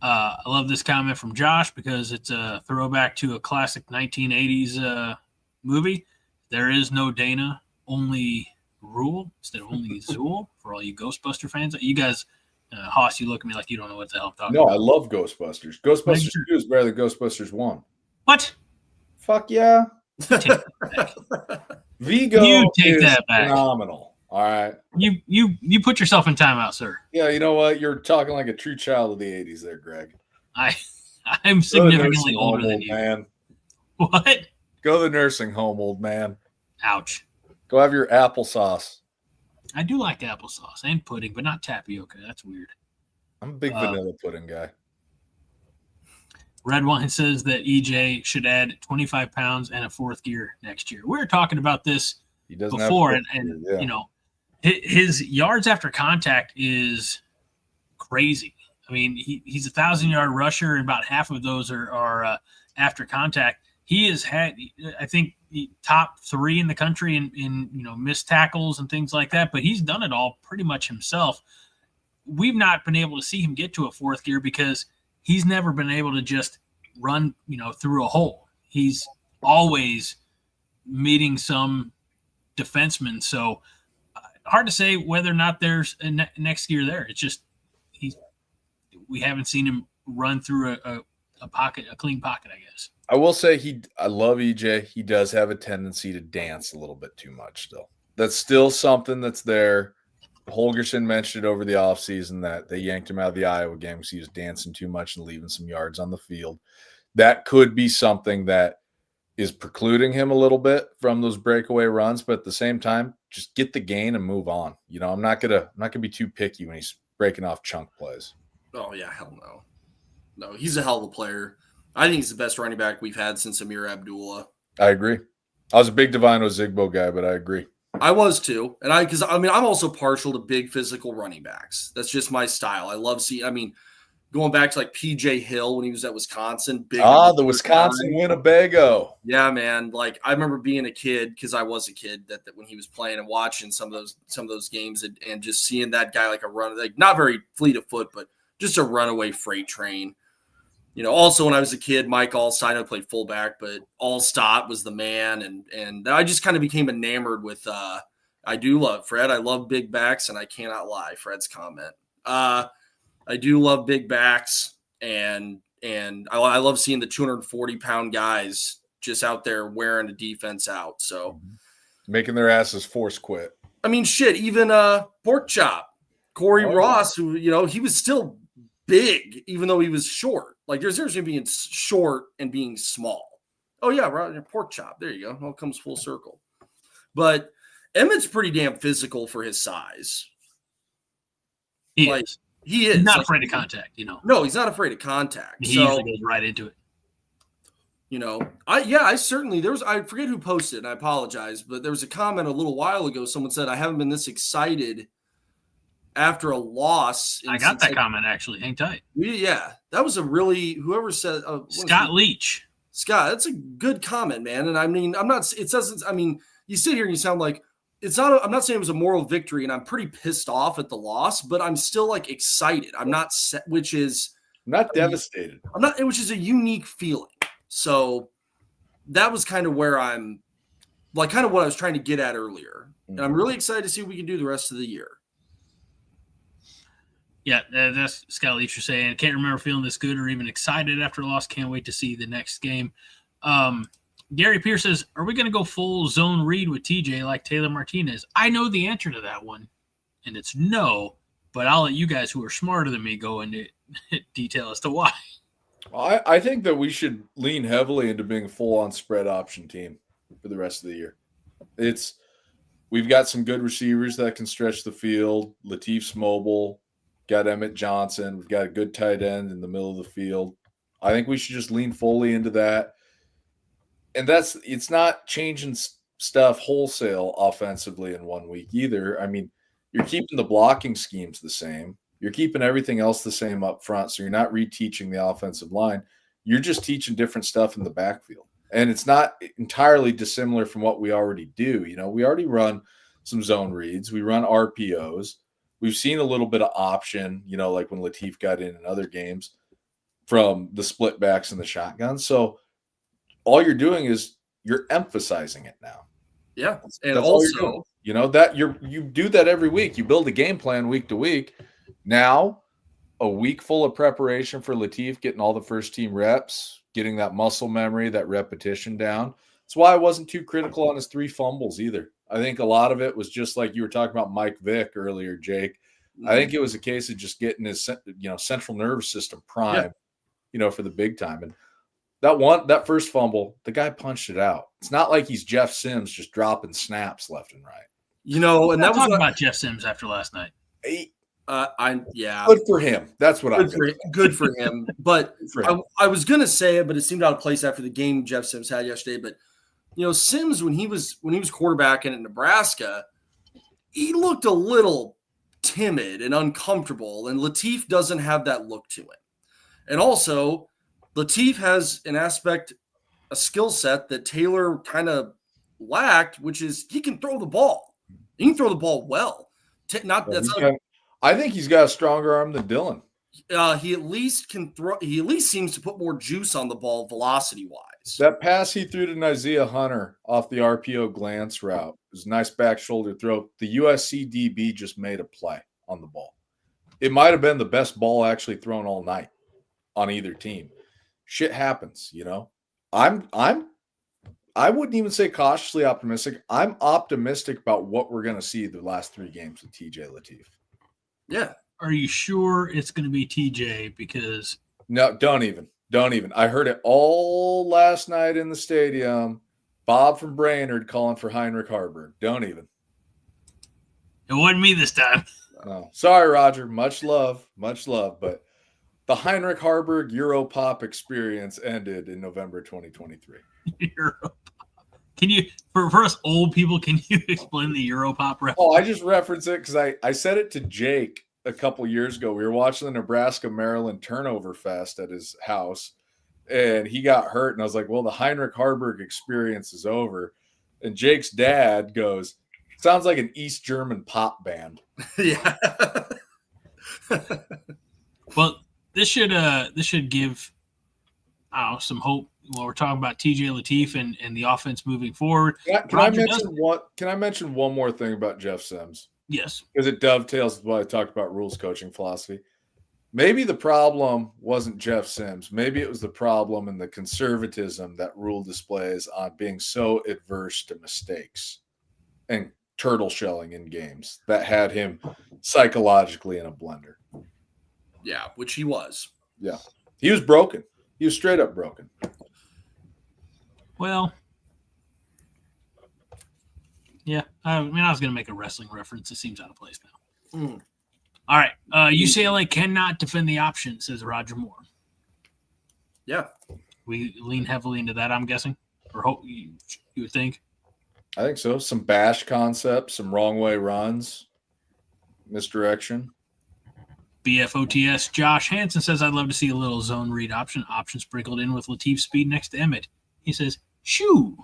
I love this comment from Josh because it's a throwback to a classic 1980s movie. There is no Dana, only Rhule instead of only Zool for all you Ghostbuster fans. You guys, Haas, you look at me like you don't know what the hell I'm talking about. No, I love Ghostbusters. Ghostbusters 2 is better than Ghostbusters 1. What? Fuck yeah. Vigo is phenomenal. All right. You put yourself in timeout, sir. Yeah, you know what? You're talking like a true child of the 80s there, Greg. I'm significantly older than you. Man. What? Go to the nursing home, old man. Ouch. Go have your applesauce. I do like applesauce and pudding, but not tapioca. That's weird. I'm a big vanilla pudding guy. Red Wine says that EJ should add 25 pounds and a 4th gear next year. We were talking about this before, and his yards after contact is crazy. I mean, he's a 1,000-yard rusher, and about half of those are after contact. He has had, I think, the top 3 in the country in missed tackles and things like that, but he's done it all pretty much himself. We've not been able to see him get to a 4th gear because he's never been able to just run, through a hole. He's always meeting some defenseman. So hard to say whether or not there's a next gear there. It's just we haven't seen him run through a pocket, a clean pocket, I guess. I will say I love EJ. He does have a tendency to dance a little bit too much still. That's still something that's there. Holgerson mentioned it over the offseason that they yanked him out of the Iowa game because he was dancing too much and leaving some yards on the field. That could be something that is precluding him a little bit from those breakaway runs, but at the same time, just get the gain and move on. I'm not gonna be too picky when he's breaking off chunk plays. Oh yeah, hell no. No, he's a hell of a player. I think he's the best running back we've had since Amir Abdullah. I agree. I was a big Divine Ozigbo guy, but I agree. I was too. And I'm also partial to big physical running backs. That's just my style. I love seeing, going back to like PJ Hill when he was at Wisconsin. The Wisconsin Winnebago. Yeah, man. Like I remember being a kid because I was a kid that when he was playing and watching some of those games and just seeing that guy like a run, like not very fleet of foot, but just a runaway freight train. Also when I was a kid, Mike Allstein, I played fullback, but Allstott was the man, and I just kind of became enamored with. I do love Fred. I love big backs, and I cannot lie. Fred's comment. I do love big backs, and I love seeing the 240-pound guys just out there wearing a defense out. So making their asses force quit. I mean, shit. Even Pork Chop, Corey Ross, who he was still big, even though he was short. Like there's difference between being short and being small. Oh yeah, right. Pork Chop. There you go. It all comes full circle. But Emmett's pretty damn physical for his size. He is. He is. He's not afraid of contact, No, he's not afraid of contact. He usually goes right into it. I certainly I forget who posted, and I apologize, but there was a comment a little while ago. Someone said, I haven't been this excited after a loss. I got that comment actually. Hang tight. Yeah. That was whoever said Scott Leach. Scott, that's a good comment, man. And I mean, you sit here and you sound like I'm not saying it was a moral victory, and I'm pretty pissed off at the loss, but I'm still like excited. I'm not which is not devastated. I'm not, which is a unique feeling. So that was kind of where I'm like, kind of what I was trying to get at earlier. And I'm really excited to see what we can do the rest of the year. Yeah, that's Scott Leach saying. I can't remember feeling this good or even excited after a loss. Can't wait to see the next game. Gary Pierce says, are we going to go full zone read with TJ like Taylor Martinez? I know the answer to that one, and it's no, but I'll let you guys who are smarter than me go into detail as to why. I think that we should lean heavily into being a full-on spread option team for the rest of the year. We've got some good receivers that can stretch the field. Latif's mobile. Got Emmett Johnson. We've got a good tight end in the middle of the field. I think we should just lean fully into that. And it's not changing stuff wholesale offensively in 1 week either. I mean, you're keeping the blocking schemes the same. You're keeping everything else the same up front. So you're not reteaching the offensive line. You're just teaching different stuff in the backfield. And it's not entirely dissimilar from what we already do. We already run some zone reads. We run RPOs. We've seen a little bit of option, like when Latif got in other games from the split backs and the shotguns. So all you're doing is you're emphasizing it now. Yeah. And that's also, that you do that every week. You build a game plan week to week. Now, a week full of preparation for Latif, getting all the first team reps, getting that muscle memory, that repetition down. That's why I wasn't too critical on his 3 fumbles either. I think a lot of it was just like you were talking about Mike Vick earlier, Jake. I think it was a case of just getting his, central nervous system primed, for the big time. And that first fumble, the guy punched it out. It's not like he's Jeff Sims just dropping snaps left and right. And that was talking about Jeff Sims after last night. Good for him. That's what I'm saying. Good for him. But I was going to say it, but it seemed out of place after the game Jeff Sims had yesterday. But Sims, when he was quarterbacking at Nebraska, he looked a little timid and uncomfortable, and Latif doesn't have that look to him. And also, Latif has a skill set that Taylor kind of lacked, which is he can throw the ball. He can throw the ball well. I think he's got a stronger arm than Dylan. He at least can throw. He at least seems to put more juice on the ball, velocity-wise. That pass he threw to Isaiah Hunter off the RPO glance route was a nice back shoulder throw. The USC DB just made a play on the ball. It might have been the best ball actually thrown all night on either team. Shit happens, I wouldn't even say cautiously optimistic. I'm optimistic about what we're going to see the last 3 games with TJ Latif. Yeah. Are you sure it's going to be TJ? Because no, don't even. I heard it all last night in the stadium. Bob from Brainerd calling for Heinrich Harburg. Don't even. It wasn't me this time. No. Sorry, Roger. Much love. But the Heinrich Harburg Europop experience ended in November 2023. Europop. Can you, for us old people, can you explain the Europop reference? Oh, I just reference it because I said it to Jake a couple years ago. We were watching the Nebraska Maryland turnover fest at his house, and he got hurt. And I was like, well, the Heinrich Harburg experience is over. And Jake's dad goes, sounds like an East German pop band. Yeah. Well, this should give some hope when we're talking about TJ Lateef and the offense moving forward. Can I mention one more thing about Jeff Sims? Yes. Because it dovetails with what I talked about Rhule's coaching philosophy. Maybe the problem wasn't Jeff Sims. Maybe it was the problem in the conservatism that Rhule displays on being so adverse to mistakes and turtle shelling in games that had him psychologically in a blender. Yeah, which he was. Yeah. He was broken. He was straight up broken. Well, yeah. I mean, I was going to make a wrestling reference. It seems out of place now. Mm. All right. UCLA cannot defend the option, says Roger Moore. Yeah. We lean heavily into that, I'm guessing, or hope you would think. I think so. Some bash concepts, some wrong way runs, misdirection. BFOTS Josh Hansen says, I'd love to see a little zone read option sprinkled in with Lateef's speed next to Emmett. He says, shoo.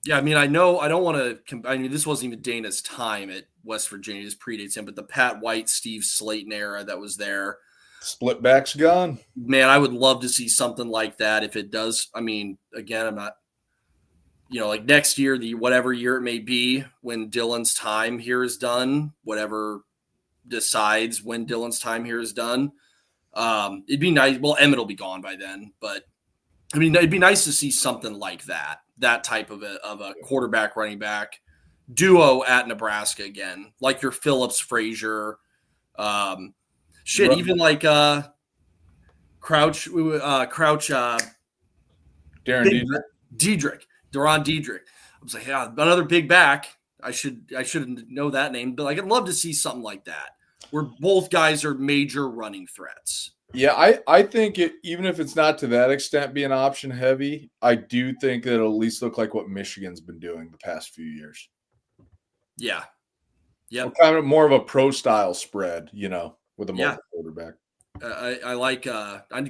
Yeah, I mean, I don't want to – I mean, this wasn't even Dana's time at West Virginia. This predates him, but the Pat White, Steve Slayton era that was there. Split back's gone. Man, I would love to see something like that if it does. I mean, again, I'm not – like next year, whatever year it may be, when Dylan's time here is done, whatever decides when Dylan's time here is done, it'd be nice. Well, Emmett will be gone by then, but I mean, it'd be nice to see something like that type of a quarterback running back duo at Nebraska again, like your Phillips Frazier, even like Crouch, Darren Diedrich. Deron Diedrich. I was like, yeah, another big back. I should know that name, but I'd love to see something like that where both guys are major running threats. Yeah, I think even if it's not to that extent being option heavy, I do think that it'll at least look like what Michigan's been doing the past few years. Yeah. Yeah. Kind of more of a pro style spread, with a mobile quarterback. I like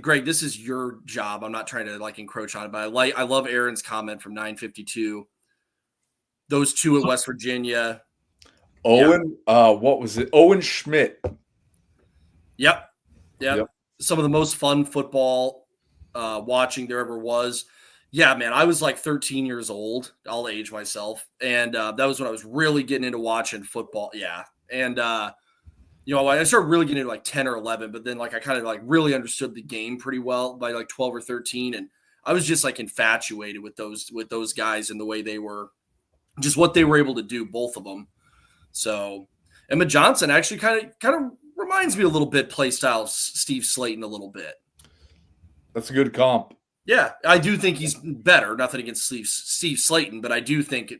Greg, this is your job. I'm not trying to encroach on it, but I love Aaron's comment from 952. Those two at West Virginia. Owen, what was it? Owen Schmidt. Yep. Some of the most fun football watching there ever was. Yeah, man, I was like 13 years old. I'll age myself. And that was when I was really getting into watching football. Yeah. And, I started really getting into 10 or 11, but then I kind of really understood the game pretty well by 12 or 13. And I was just infatuated with those guys and the way they were, just what they were able to do, both of them. So Emma Johnson actually kind of reminds me a little bit play style Steve Slayton a little bit. That's a good comp. Yeah, I do think he's better. Nothing against Steve Slayton, but I do think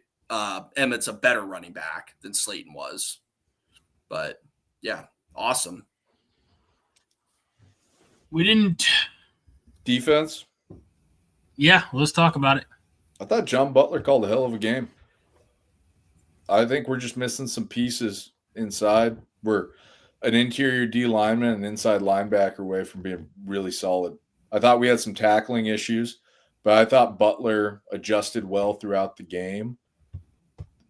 Emmett's a better running back than Slayton was. But yeah, awesome. We didn't defense. Yeah, let's talk about it. I thought John Butler called a hell of a game. I think we're just missing some pieces inside. We're an interior D lineman and an inside linebacker away from being really solid. I thought we had some tackling issues, but I thought Butler adjusted well throughout the game.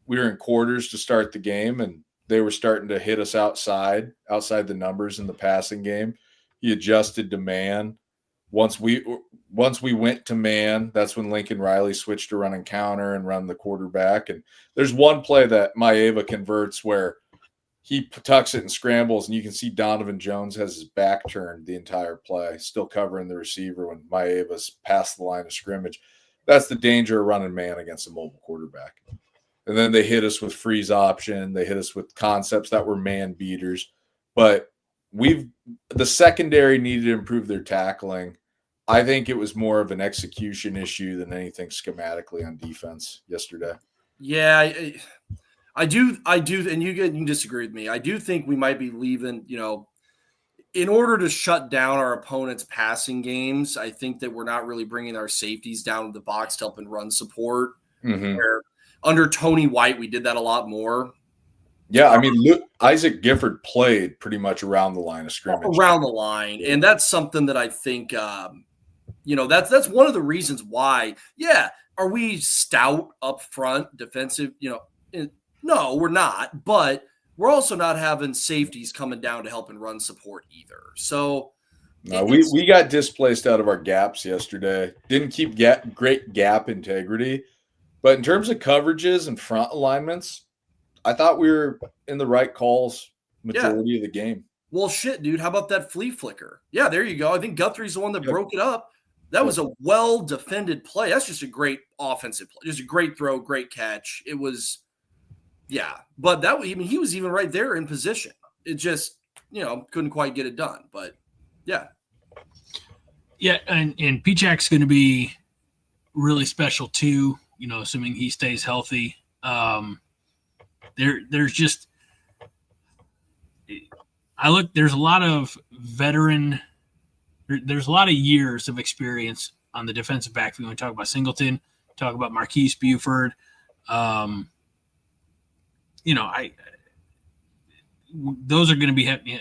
We were in quarters to start the game, and they were starting to hit us outside the numbers in the passing game. He adjusted to man. Once we went to man, that's when Lincoln Riley switched to run and counter and run the quarterback. And there's one play that Maeva converts where he tucks it and scrambles, and you can see Donovan Jones has his back turned the entire play, still covering the receiver when Maeva's past the line of scrimmage. That's the danger of running man against a mobile quarterback. And then they hit us with freeze option. They hit us with concepts that were man beaters. But the secondary needed to improve their tackling. I think it was more of an execution issue than anything schematically on defense yesterday. Yeah, I do, and you can disagree with me. I do think we might be leaving, in order to shut down our opponent's passing games. I think that we're not really bringing our safeties down to the box to help and run support. Mm-hmm. Where under Tony White, we did that a lot more. Yeah, I mean, Isaac Gifford played pretty much around the line of scrimmage. Around the line, and that's something that I think, that's one of the reasons why. Yeah, are we stout up front, defensive? No, we're not, but we're also not having safeties coming down to help and run support either. So no, we got displaced out of our gaps yesterday. Didn't keep great gap integrity, but in terms of coverages and front alignments, I thought we were in the right calls majority of the game. Well, shit, dude. How about that flea flicker? Yeah, there you go. I think Guthrie's the one that broke it up. That was a well-defended play. That's just a great offensive play. Just a great throw, great catch. It was, but he was even right there in position. It just, couldn't quite get it done. But, yeah. Yeah, and Pichak's going to be really special too, assuming he stays healthy. There's just – there's a lot of veteran – there's a lot of years of experience on the defensive backfield. When we talk about Singleton, talk about Marquise Buford. Those are going to be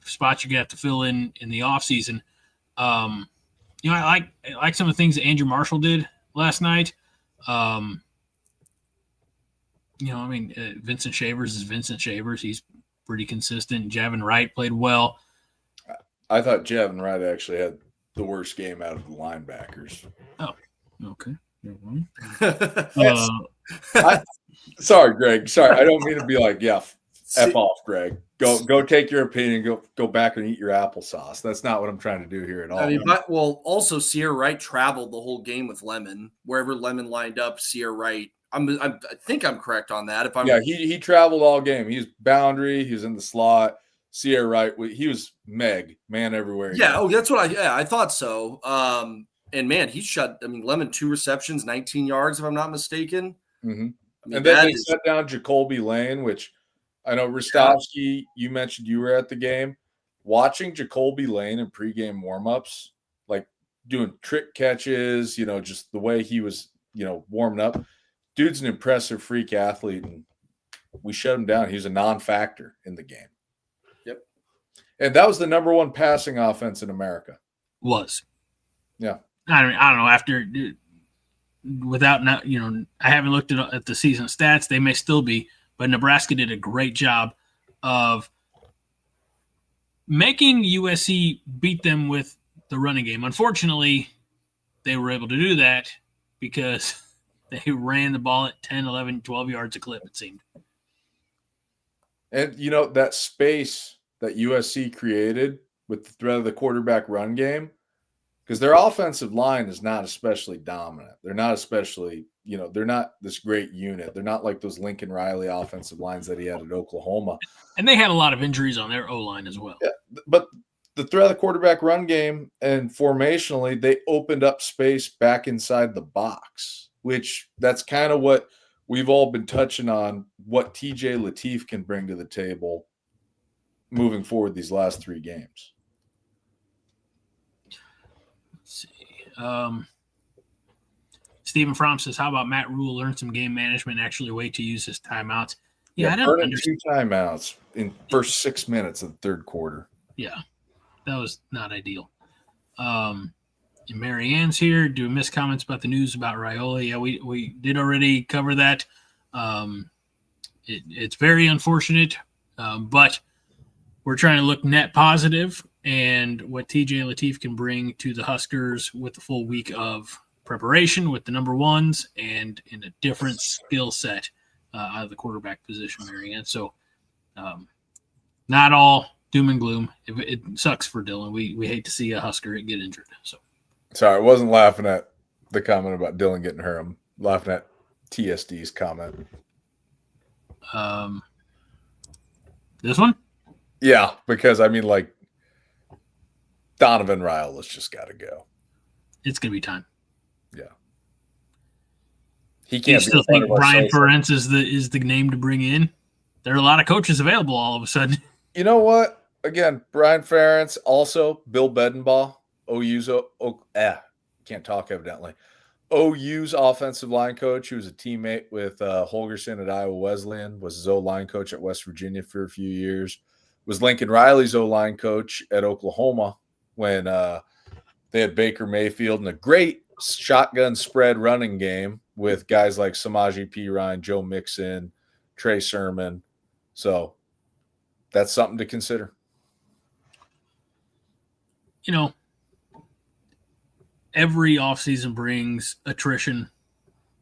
spots you're going to have to fill in the offseason. I like some of the things that Andrew Marshall did last night. Vincent Shavers is Vincent Shavers. He's pretty consistent. Javin Wright played well. I thought Javin Wright actually had the worst game out of the linebackers. Oh, okay. Sorry, Greg. Sorry, I don't mean to be like, F off, Greg. Go take your opinion. Go back and eat your applesauce. That's not what I'm trying to do here at all. Also, Sierra Wright traveled the whole game with Lemon. Wherever Lemon lined up, Sierra Wright. I think I'm correct on that. He traveled all game. He was boundary. He was in the slot. Sierra Wright. He was man everywhere. Yeah. That's what I thought so. And man, he shut. Lemon 2 receptions, 19 yards, if I'm not mistaken. Mm-hmm. And then they set down Jacoby Lane, which I know Rostovsky. You mentioned you were at the game. Watching Jacoby Lane in pregame warmups, like doing trick catches, just the way he was, warming up. Dude's an impressive freak athlete, and we shut him down. He was a non-factor in the game. Yep. And that was the number 1 passing offense in America. Was. Yeah. I don't know. After without not, I haven't looked at the season stats. They may still be, but Nebraska did a great job of making USC beat them with the running game. Unfortunately, they were able to do that because they ran the ball at 10, 11, 12 yards a clip, it seemed. And, that space that USC created with the threat of the quarterback run game, because their offensive line is not especially dominant. They're not especially, they're not this great unit. They're not like those Lincoln Riley offensive lines that he had at Oklahoma. And they had a lot of injuries on their O-line as well. Yeah, but the threat of the quarterback run game and formationally, they opened up space back inside the box, which that's kind of what we've all been touching on, what TJ Lateef can bring to the table moving forward these last 3 games. Let's see. Stephen Fromm says, how about Matt Rhule learn some game management and actually wait to use his timeouts? Yeah, I don't understand. 2 timeouts in first 6 minutes of the third quarter. Yeah, that was not ideal. And Marianne's here doing missed comments about the news about Raiola. Yeah, we did already cover that. It's very unfortunate, but we're trying to look net positive and what TJ Lateef can bring to the Huskers with the full week of preparation with the number 1s and in a different skill set out of the quarterback position, Marianne. So not all doom and gloom. It sucks for Dylan. We hate to see a Husker get injured. So. Sorry, I wasn't laughing at the comment about Dylan getting hurt. I'm laughing at TSD's comment. This one? Yeah, because Donovan Riola's just got to go. It's going to be time. Yeah. He can't. Do you still think Brian Ferentz is the name to bring in? There are a lot of coaches available all of a sudden. You know what? Again, Brian Ferentz, also Bill Bedenbaugh, OU's can't talk evidently. OU's offensive line coach, who was a teammate with Holgerson at Iowa Wesleyan, was his O-line coach at West Virginia for a few years, was Lincoln Riley's O-line coach at Oklahoma when they had Baker Mayfield and a great shotgun spread running game with guys like Samaje Perine, Joe Mixon, Trey Sermon. So that's something to consider. You know, every offseason brings attrition,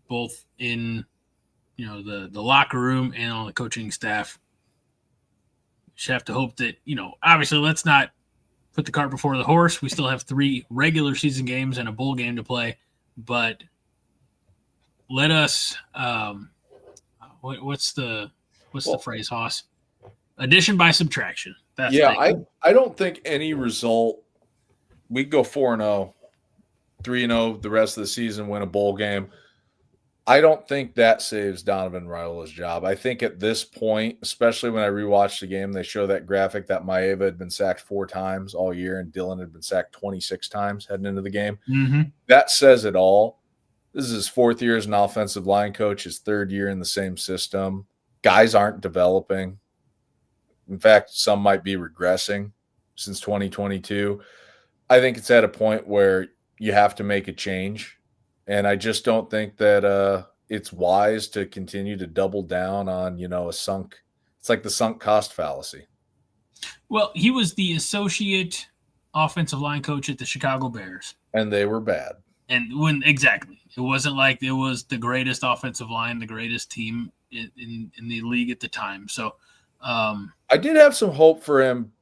both in, you know, the locker room and on the coaching staff. You just have to hope that, you know, obviously let's not put the cart before the horse. We still have 3 regular season games and a bowl game to play, but let us what's the phrase, Hoss? Addition by subtraction. That's I don't think any result. We could go 4-0, 3-0 the rest of the season, win a bowl game. I don't think that saves Donovan Raiola's job. I think at this point, especially when I rewatched the game, they show that graphic that Maeva had been sacked 4 times all year and Dylan had been sacked 26 times heading into the game. Mm-hmm. That says it all. This is his 4th year as an offensive line coach, his 3rd year in the same system. Guys aren't developing. In fact, some might be regressing since 2022. I think it's at a point where you have to make a change. And I just don't think that it's wise to continue to double down on, you know, it's like the sunk cost fallacy. Well, he was the associate offensive line coach at the Chicago Bears. And they were bad. And exactly. It wasn't like it was the greatest offensive line, the greatest team in the league at the time. So I did have some hope for him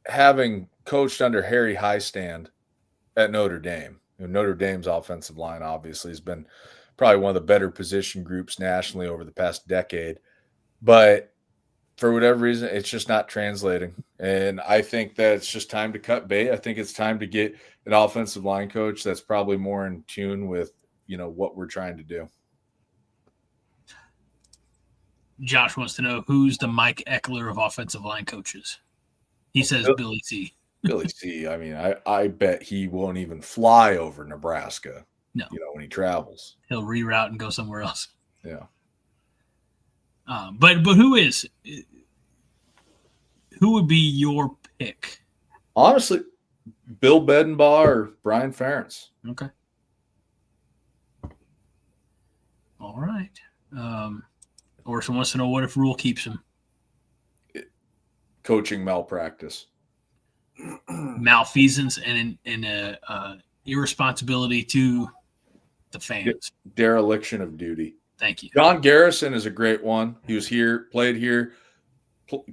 having coached under Harry Highstand at Notre Dame. You know, Notre Dame's offensive line obviously has been probably one of the better position groups nationally over the past decade. But for whatever reason, it's just not translating. And I think that it's just time to cut bait. I think it's time to get an offensive line coach that's probably more in tune with, you know, what we're trying to do. Josh wants to know who's the Mike Eckler of offensive line coaches. He says Billy C. Billy C. I mean, I bet he won't even fly over Nebraska. No, you know, when he travels, he'll reroute and go somewhere else. Yeah. But who would be your pick? Honestly, Bill Bedenbaugh or Brian Ferentz. Okay. All right. Orson wants to know, what if Rhule keeps him? Coaching malpractice. Malfeasance and irresponsibility to the fans. Dereliction of duty. Thank you. John Garrison is a great one. He was here, played here,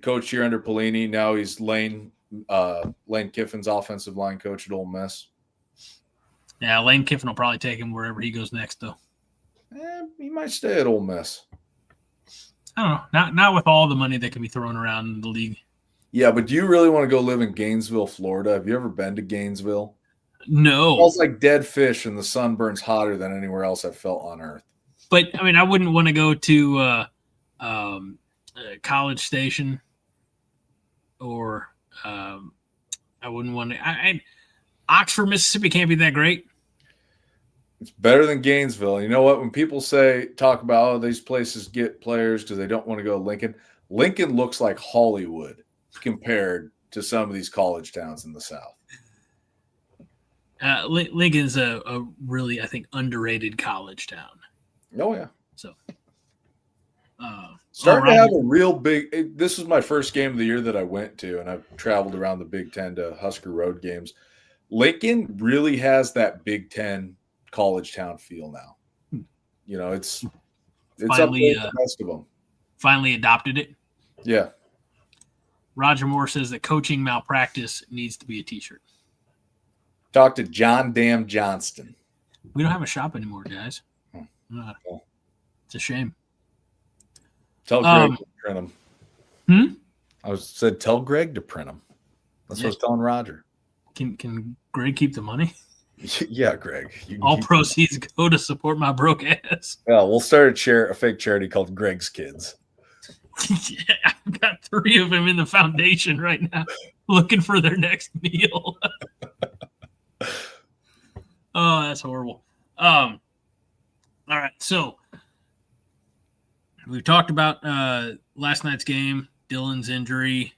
coached here under Pelini. Now he's Lane Kiffin's offensive line coach at Ole Miss. Yeah, Lane Kiffin will probably take him wherever he goes next, though. He might stay at Ole Miss. I don't know. Not with all the money that can be thrown around in the league. Yeah, but do you really want to go live in Gainesville, Florida? Have you ever been to Gainesville? No. It smells like dead fish, and the sun burns hotter than anywhere else I've felt on Earth. But, I mean, I wouldn't want to go to College Station, or I wouldn't want to – Oxford, Mississippi can't be that great. It's better than Gainesville. You know what? When people talk about, these places get players because they don't want to go to Lincoln, Lincoln looks like Hollywood compared to some of these college towns in the South. Lincoln's a really, I think, underrated college town. Oh, yeah. So, starting to have a real big – this was my first game of the year that I went to, and I've traveled around the Big Ten to Husker road games. Lincoln really has that Big Ten college town feel now. You know, it's finally, up there with the rest of them. Finally adopted it. Yeah. Roger Moore says that coaching malpractice needs to be a T-shirt. Talk to John Dam Johnston. We don't have a shop anymore, guys. It's a shame. Tell Greg to print them. Tell Greg to print them. That's what I was telling Roger. Can Greg keep the money? Yeah, Greg. All proceeds go to support my broke ass. Yeah, we'll start a fake charity called Greg's Kids. Yeah, I've got 3 of them in the foundation right now, looking for their next meal. Oh, that's horrible. All right. So we've talked about last night's game, Dylan's injury.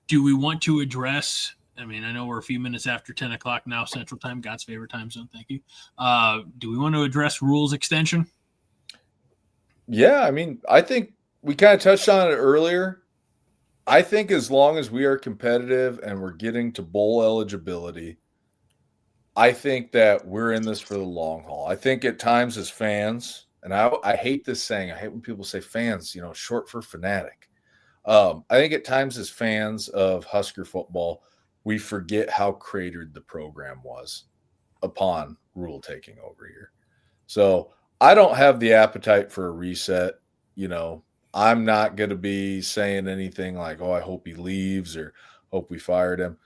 Do we want to address? I mean, I know we're a few minutes after 10 o'clock now, Central Time, God's favorite time zone. Thank you. Do we want to address Rhule's extension? Yeah, I mean, I think we kind of touched on it earlier. I think as long as we are competitive and we're getting to bowl eligibility, I think that we're in this for the long haul. I think at times as fans, and I hate this saying, I hate when people say fans, short for fanatic. I think at times as fans of Husker football, we forget how cratered the program was upon Rhule taking over here. So I don't have the appetite for a reset. I'm not going to be saying anything like, oh, I hope he leaves or hope we fired him.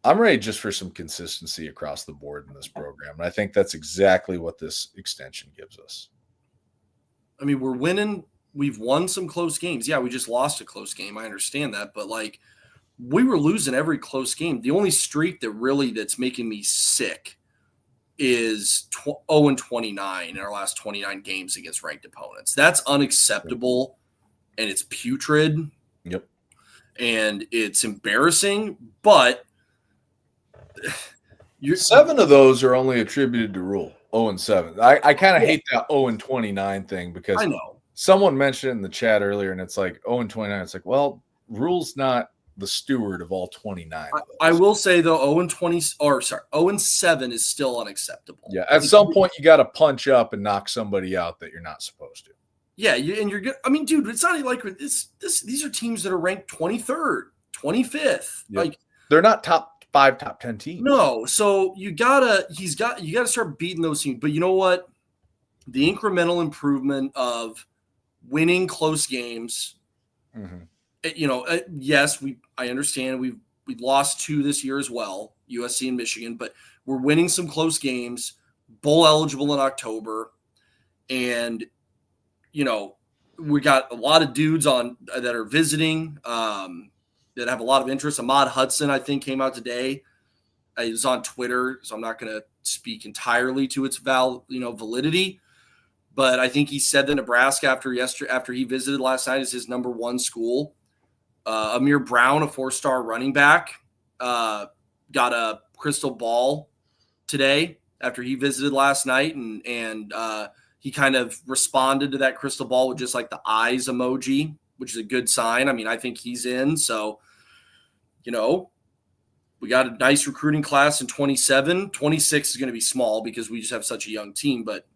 I'm ready just for some consistency across the board in this program. And I think that's exactly what this extension gives us. I mean, we're winning. We've won some close games. Yeah, we just lost a close game. I understand that. But, we were losing every close game. The only streak that's making me sick is 0-29 in our last 29 games against ranked opponents. That's unacceptable, and it's putrid. Yep. And it's embarrassing, but – 7 of those are only attributed to Rhule. 0-7. I kind of hate that 0-29 thing because I know someone mentioned it in the chat earlier, and it's like 0-29. It's like, well, Rhule's not the steward of all 29. I will say though, 0-7 is still unacceptable. Yeah, at some point you got to punch up and knock somebody out that you're not supposed to. Yeah, you're good. I mean, dude, it's not like this. These are teams that are ranked 23rd, 25th. Yep. They're not top 5, top 10 teams. No, so you gotta start beating those teams. But you know what? The incremental improvement of winning close games. Mm-hmm. Yes, I understand we lost 2 this year as well, USC and Michigan, but we're winning some close games, bowl eligible in October, and we got a lot of dudes on that are visiting. That have a lot of interest. Ahmad Hudson, I think, came out today. It was on Twitter, so I'm not going to speak entirely to its validity. But I think he said that Nebraska after he visited last night is his number 1 school. Amir Brown, a 4-star running back, got a crystal ball today after he visited last night, and he kind of responded to that crystal ball with just like the eyes emoji, which is a good sign. I mean, I think he's in. So, we got a nice recruiting class in 27. 26 is going to be small because we just have such a young team. But,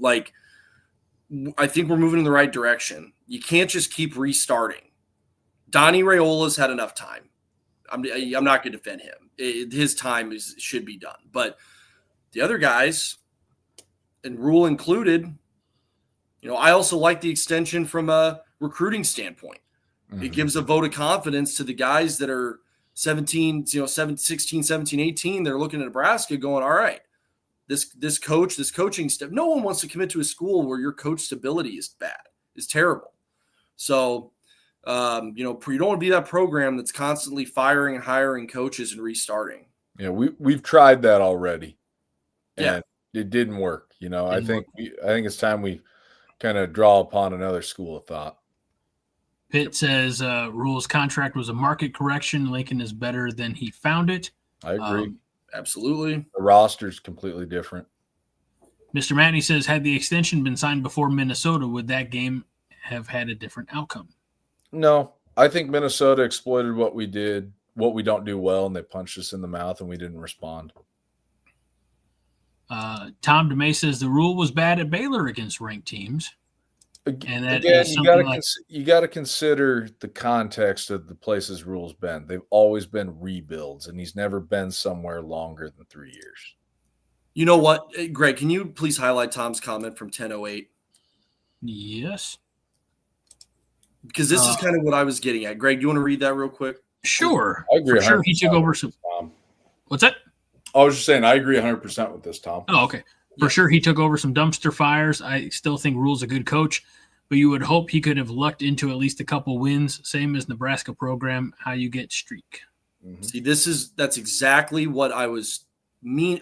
I think we're moving in the right direction. You can't just keep restarting. Dylan Raiola's had enough time. I'm not going to defend him. His time should be done. But the other guys, and Rhule included, I also like the extension from a recruiting standpoint. Mm-hmm. It gives a vote of confidence to the guys that are 16, 17, 18. They're looking at Nebraska going, all right, this coaching stuff. No one wants to commit to a school where your coach stability is bad, is terrible. So, you don't want to be that program that's constantly firing and hiring coaches and restarting. Yeah, we've tried that already. And it didn't work. I think it's time we kind of draw upon another school of thought. Pitt says Rhule's contract was a market correction. Lincoln is better than he found it. I agree. Absolutely. The roster's completely different. Mr. Matney says, had the extension been signed before Minnesota, would that game have had a different outcome? No. I think Minnesota exploited what we did, what we don't do well, and they punched us in the mouth, and we didn't respond. Tom DeMay says the Rhule was bad at Baylor against ranked teams. And that again, you got to consider the context of the places Rhule's been. They've always been rebuilds, and he's never been somewhere longer than 3 years. You know what, Greg? Can you please highlight Tom's comment from 10:08? Yes, because this is kind of what I was getting at. Greg, you want to read that real quick? Sure. I agree. For sure, he took over some. What's that? I was just saying, I agree 100% with this, Tom. Oh, okay. For sure, he took over some dumpster fires. I still think Rhule's a good coach, but you would hope he could have lucked into at least a couple wins, same as Nebraska program, how you get streak. Mm-hmm. See, that's exactly what I was mean.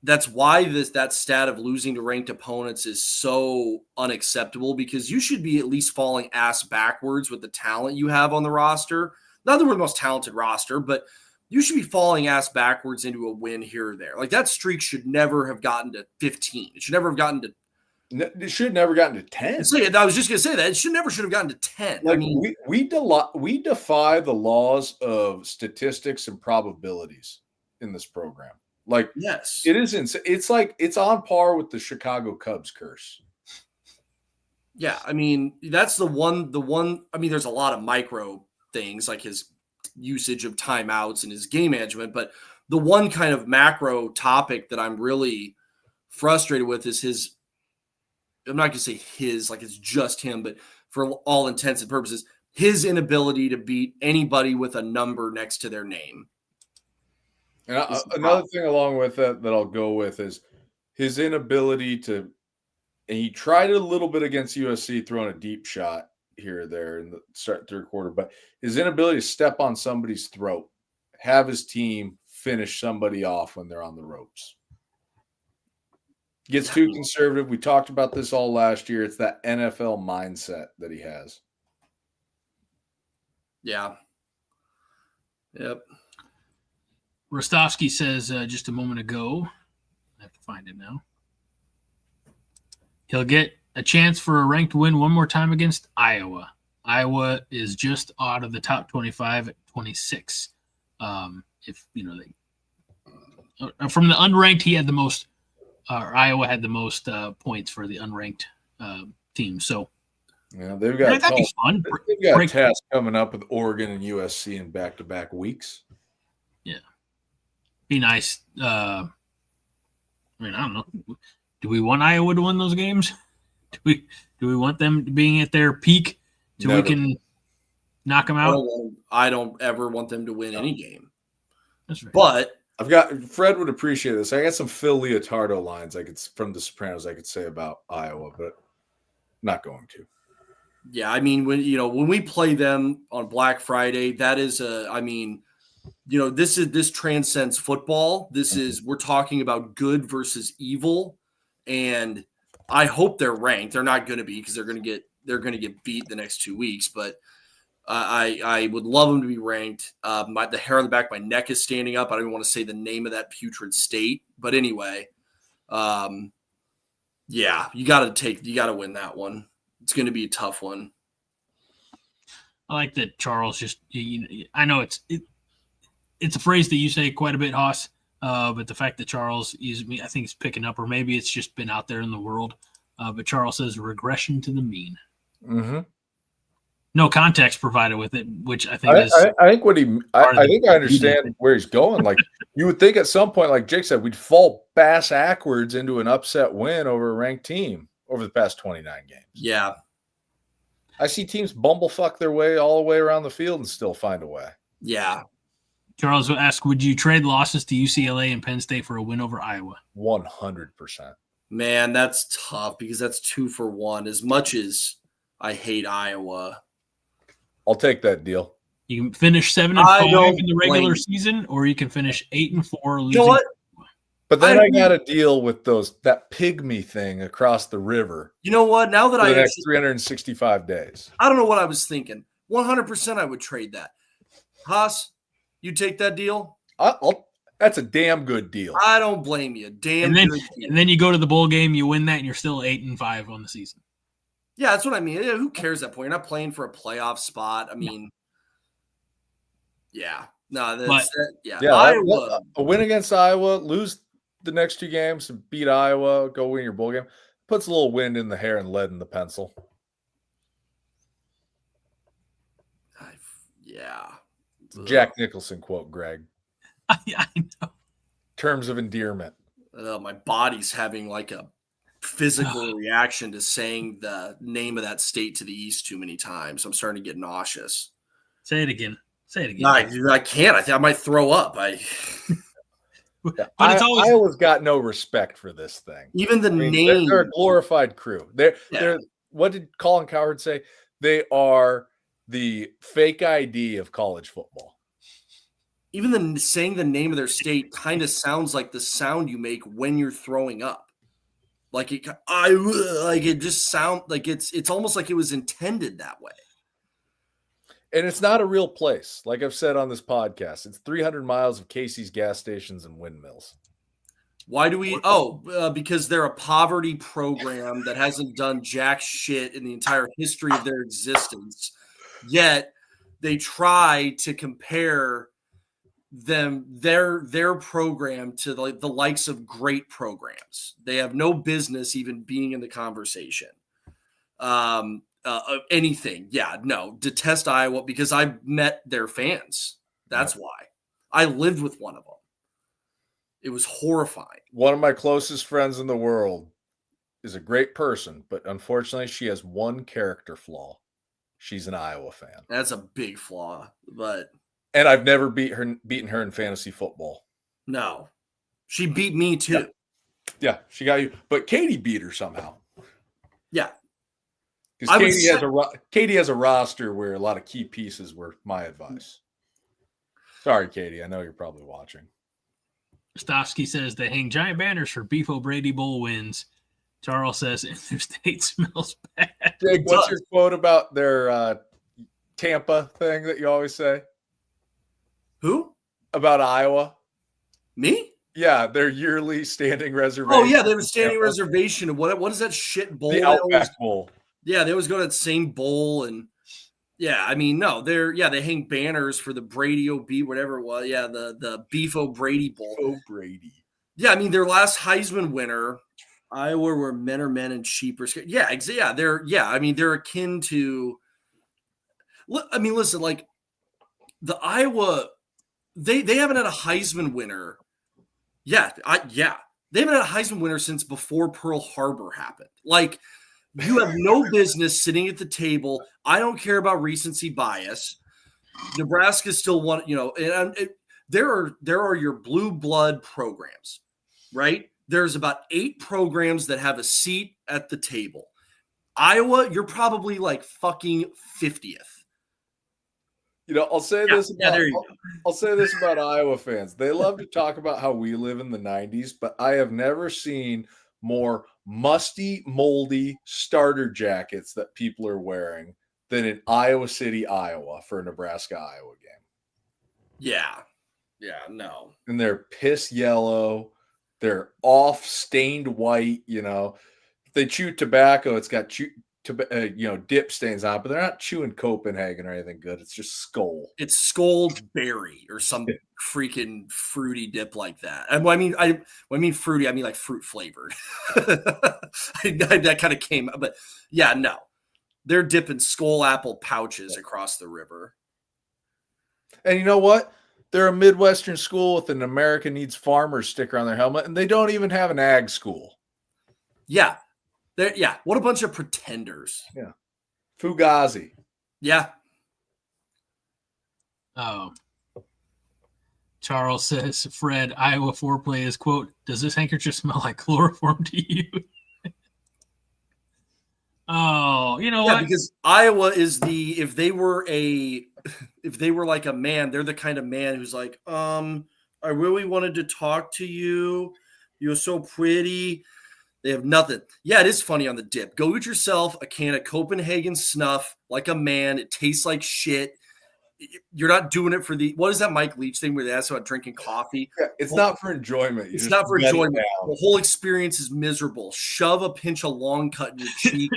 that's why that stat of losing to ranked opponents is so unacceptable, because you should be at least falling ass backwards with the talent you have on the roster. Not that we're the most talented roster, but you should be falling ass backwards into a win here or there. Like, that streak should never have gotten to 15. It should never have gotten to. It should have never gotten to 10. I was just going to say that. It should have gotten to 10. Like, I mean, we defy the laws of statistics and probabilities in this program. Like, yes, it is insane. It's like it's on par with the Chicago Cubs curse. Yeah, I mean, that's the one. I mean, there's a lot of micro things like his usage of timeouts and his game management, but the one kind of macro topic that I'm really frustrated with is his. I'm not going to say his, like it's just him, but for all intents and purposes, his inability to beat anybody with a number next to their name. And another thing along with that I'll go with is his inability to, and he tried it a little bit against USC, throwing a deep shot here or there in the third quarter, but his inability to step on somebody's throat, have his team finish somebody off when they're on the ropes. Gets too conservative. We talked about this all last year. It's that NFL mindset that he has. Yeah. Yep. Rostovsky says just a moment ago, I have to find it now, he'll get a chance for a ranked win one more time against Iowa. Iowa is just out of the top 25 at 26. If you know, from the unranked, he had the most. Iowa had the most points for the unranked team. So, yeah, they've got that'd be fun. They've got a test coming up with Oregon and USC in back-to-back weeks. Yeah, be nice. I mean, I don't know. Do we want Iowa to win those games? Do we want them being at their peak so we can knock them out? I don't ever want them to win any game. That's right. But Fred would appreciate this. I got some Phil Leotardo lines from The Sopranos I could say about Iowa, but not going to. Yeah, I mean, when we play them on Black Friday, that is this transcends football. We're talking about good versus evil, and I hope they're ranked. They're not going to be, because they're going to get beat the next 2 weeks, but I would love them to be ranked. The hair on the back of my neck is standing up. I don't even want to say the name of that putrid state. But anyway, yeah, you got to win that one. It's going to be a tough one. I like that Charles just, I know it's a phrase that you say quite a bit, Haas, but the fact that Charles I think it's picking up, or maybe it's just been out there in the world. But Charles says regression to the mean. Mm-hmm. No context provided with it, which I think is. I think I understand where he's going. Like, you would think at some point, like Jake said, we'd fall backwards into an upset win over a ranked team over the past 29 games. Yeah. I see teams bumblefuck their way all the way around the field and still find a way. Yeah. Charles will ask, would you trade losses to UCLA and Penn State for a win over Iowa? 100%. Man, that's tough, because that's 2 for 1. As much as I hate Iowa, I'll take that deal. You can finish 7-5 in the regular season, or you can finish 8-4. Losing. You know what? But then I got to deal with that pygmy thing across the river. You know what? Now that for the next 365 days, I don't know what I was thinking. 100%, I would trade that. Haas, you take that deal? That's a damn good deal. I don't blame you. Good deal. And then you go to the bowl game, you win that, and you're still 8-5 on the season. Yeah, that's what I mean. Who cares at that point? You're not playing for a playoff spot. I mean, yeah. No, Iowa. A win against Iowa, lose the next 2 games, beat Iowa, go win your bowl game, puts a little wind in the hair and lead in the pencil. Yeah. Jack Nicholson quote, Greg. I know. Terms of endearment. My body's having like a physical reaction to saying the name of that state to the east too many times. I'm starting to get nauseous. Say it again. No, I can't. I think I might throw up. But it's always Iowa's got no respect for this thing. Even the name. They're a glorified crew. They're what did Colin Cowherd say? They are the fake ID of college football. even saying the name of their state kind of sounds like the sound you make when you're throwing up. Like it just sound like it's almost like it was intended that way. And it's not a real place. Like I've said on this podcast, it's 300 miles of Casey's gas stations and windmills. Why do we? Because they're a poverty program that hasn't done jack shit in the entire history of their existence. Yet they try to compare their program to the likes of great programs. They have no business even being in the conversation. Anything. Yeah, no. Detest Iowa because I met their fans. That's why. I lived with one of them. It was horrifying. One of my closest friends in the world is a great person, but unfortunately she has one character flaw. She's an Iowa fan. That's a big flaw, but and I've never beaten her in fantasy football. No. She beat me too. Yeah, she got you. But Katie beat her somehow. Yeah. Because Katie has a roster where a lot of key pieces were my advice. Sorry, Katie. I know you're probably watching. Stofsky says they hang giant banners for Beef O'Brady Bowl wins. Charles says their state smells bad. Jake, what's your quote about their Tampa thing that you always say? Who? About Iowa? Me? Yeah, their yearly standing reservation. Oh, yeah, they have a standing reservation. What is that shit bowl? The Outback Bowl. Yeah, they always go to that same bowl. And, yeah, I mean, no, they hang banners for the Brady O.B., whatever it was. Yeah, the Beef O'Brady Bowl. O'Brady. Yeah, I mean, their last Heisman winner, Iowa, were men are men and sheep are scared. Yeah, they're akin to – I mean, listen, like the Iowa – they haven't had a Heisman winner. Yeah. They haven't had a Heisman winner since before Pearl Harbor happened. Like, you have no business sitting at the table. I don't care about recency bias. Nebraska still won, there are your blue blood programs, right? There's about 8 programs that have a seat at the table. Iowa, you're probably like fucking 50th. I'll say this about Iowa fans. They love to talk about how we live in the 90s, but I have never seen more musty, moldy starter jackets that people are wearing than in Iowa City, Iowa for a Nebraska-Iowa game. Yeah. Yeah, no. And they're piss yellow. They're off stained white, If they chew tobacco, it's got dip stains on it, but they're not chewing Copenhagen or anything good. It's just Skull. It's Skull Berry or some freaking fruity dip like that. And when I mean fruity, I mean like fruit flavored. That kind of came, but yeah, no. They're dipping Skull apple pouches across the river. And you know what? They're a Midwestern school with an America Needs Farmers sticker on their helmet, and they don't even have an ag school. Yeah. What a bunch of pretenders. Yeah. Fugazi. Yeah. Oh. Charles says, Fred, Iowa foreplay is, quote, does this handkerchief smell like chloroform to you? Oh, you know what? Because Iowa is if they were like a man, they're the kind of man who's like, I really wanted to talk to you. You're so pretty. They have nothing. Yeah, it is funny on the dip. Go get yourself a can of Copenhagen snuff like a man. It tastes like shit. You're not doing it for what is that Mike Leach thing where they ask about drinking coffee? Yeah, it's not for enjoyment. It's not for enjoyment. The whole experience is miserable. Shove a pinch of long cut in your cheek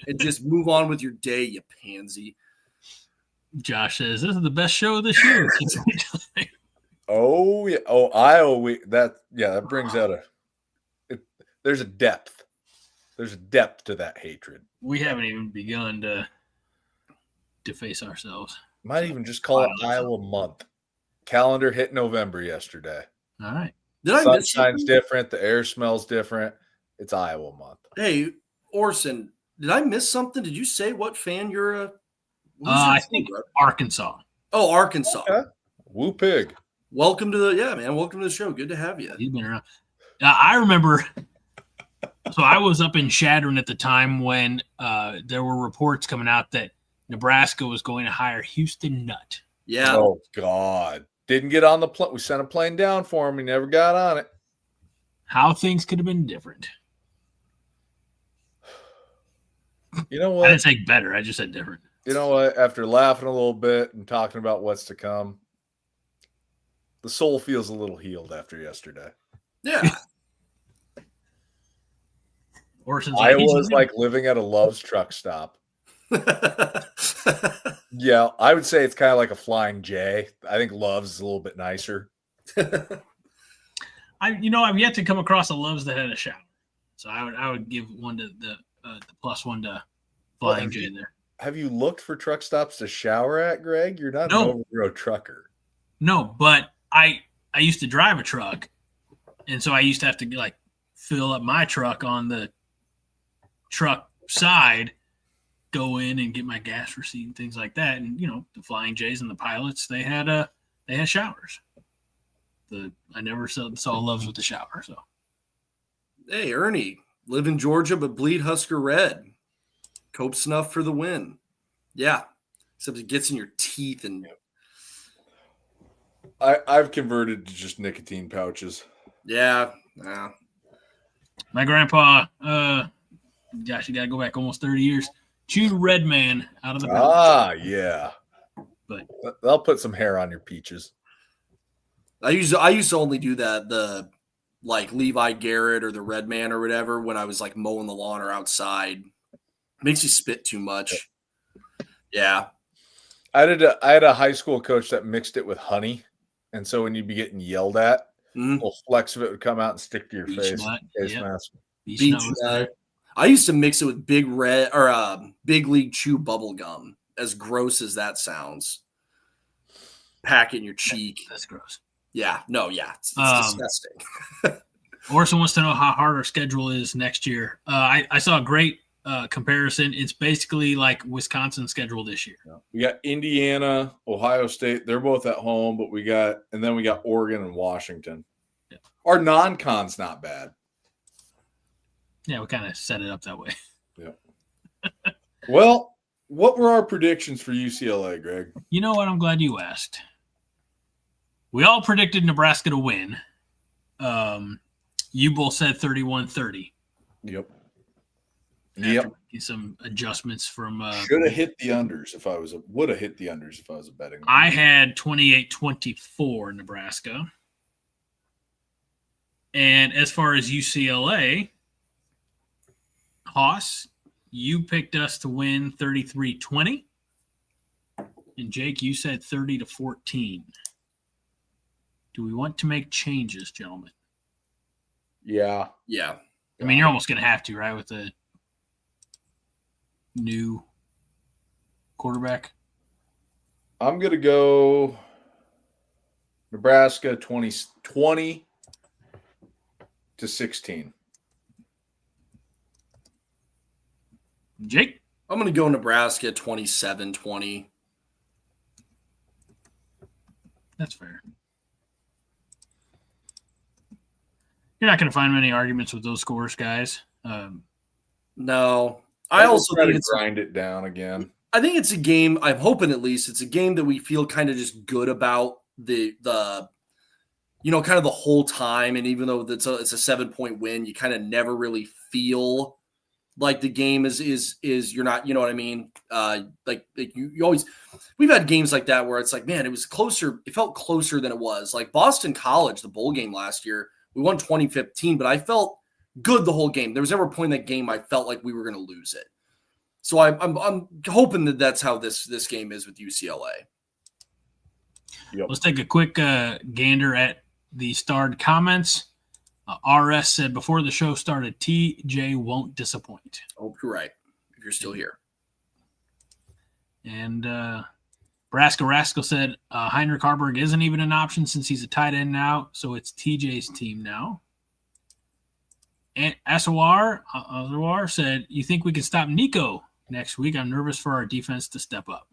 and just move on with your day, you pansy. Josh says, this is the best show of this year. Oh, yeah. Oh, Iowa. That brings out there's a depth. There's a depth to that hatred. We haven't even begun to face ourselves. Might even just call it Iowa month. Calendar hit November yesterday. All right. Did I miss something? Sunshine's different. The air smells different. It's Iowa month. Hey, Orson, did I miss something? Did you say what fan you're a? I think Arkansas. Oh, Arkansas. Okay. Woo pig. Welcome to the show. Good to have you. You've been around. I remember. So I was up in Chadron at the time when there were reports coming out that Nebraska was going to hire Houston Nutt. Yeah. Oh God. Didn't get on the plane. We sent a plane down for him. He never got on it. How things could have been different. You know I what? didn't say better. I just said different. You know what? After laughing a little bit and talking about what's to come, the soul feels a little healed after yesterday. Yeah. Orson's I like, he's was like living at a Love's truck stop. Yeah, I would say it's kind of like a Flying J. I think Love's is a little bit nicer. I've yet to come across a Love's that had a shower, so I would give one to the plus one to Flying J there. Have you looked for truck stops to shower at, Greg? You're not an overgrown trucker. No, but I used to drive a truck, and so I used to have to like fill up my truck on the truck side, go in and get my gas receipt and things like that. And the Flying J's and the pilots, they had showers. I never saw Loves with the shower. So, hey, Ernie, live in Georgia but bleed Husker red. Cope Snuff for the win. Yeah, except it gets in your teeth and. I've converted to just nicotine pouches. Yeah. My grandpa, gosh, you got to go back almost 30 years. Chewed Red Man out of the pouch. Ah, yeah. But they'll put some hair on your peaches. I used to only do that, the like Levi Garrett or the Red Man or whatever, when I was like mowing the lawn or outside. Makes you spit too much. Yeah. I had a high school coach that mixed it with honey. And so when you'd be getting yelled at, a little flecks of it would come out and stick to your face. Face mask. Beach nut. I used to mix it with Big League Chew bubble gum. As gross as that sounds. Pack it in your cheek. That's gross. Yeah. No, yeah. It's disgusting. Orson wants to know how hard our schedule is next year. I saw a great comparison. It's basically like Wisconsin's schedule this year. We got Indiana, Ohio State. They're both at home, but we got Oregon and Washington. Yeah. Our non-con's not bad. Yeah, we kind of set it up that way. Yeah. Well, what were our predictions for UCLA, Greg? You know what? I'm glad you asked. We all predicted Nebraska to win. You both said 31-30. Yep. Yep. Some adjustments from should have hit the unders if I was would have hit the unders if I was a betting man. I had 28-24 Nebraska. And as far as UCLA, Haas, you picked us to win 33-20. And Jake, you said 30-14. Do we want to make changes, gentlemen? Yeah. Yeah. I mean, you're almost going to have to, right, with the new quarterback? I'm going to go Nebraska 20 to 16. Jake? I'm going to go Nebraska 27-20. That's fair. You're not going to find many arguments with those scores, guys. No. I also try think to grind it down again. I think it's a game, I'm hoping at least, it's a game that we feel kind of just good about the kind of the whole time. And even though it's a 7-point win, you kind of never really feel like the game is you're not, you know what I mean? Like you always, we've had games like that where it's like, man, it was closer. It felt closer than it was. Like Boston College, the bowl game last year, we won 2015, but I felt good the whole game. There was never a point in that game I felt like we were going to lose it. So I'm hoping that that's how this game is with UCLA. Yep. Let's take a quick gander at the starred comments. RS said before the show started, TJ won't disappoint. Oh, you're right. If you're still here. And Braska Rascal said Heinrich Harburg isn't even an option since he's a tight end now, so it's TJ's team now. And Asawar said, you think we can stop Nico next week? I'm nervous for our defense to step up.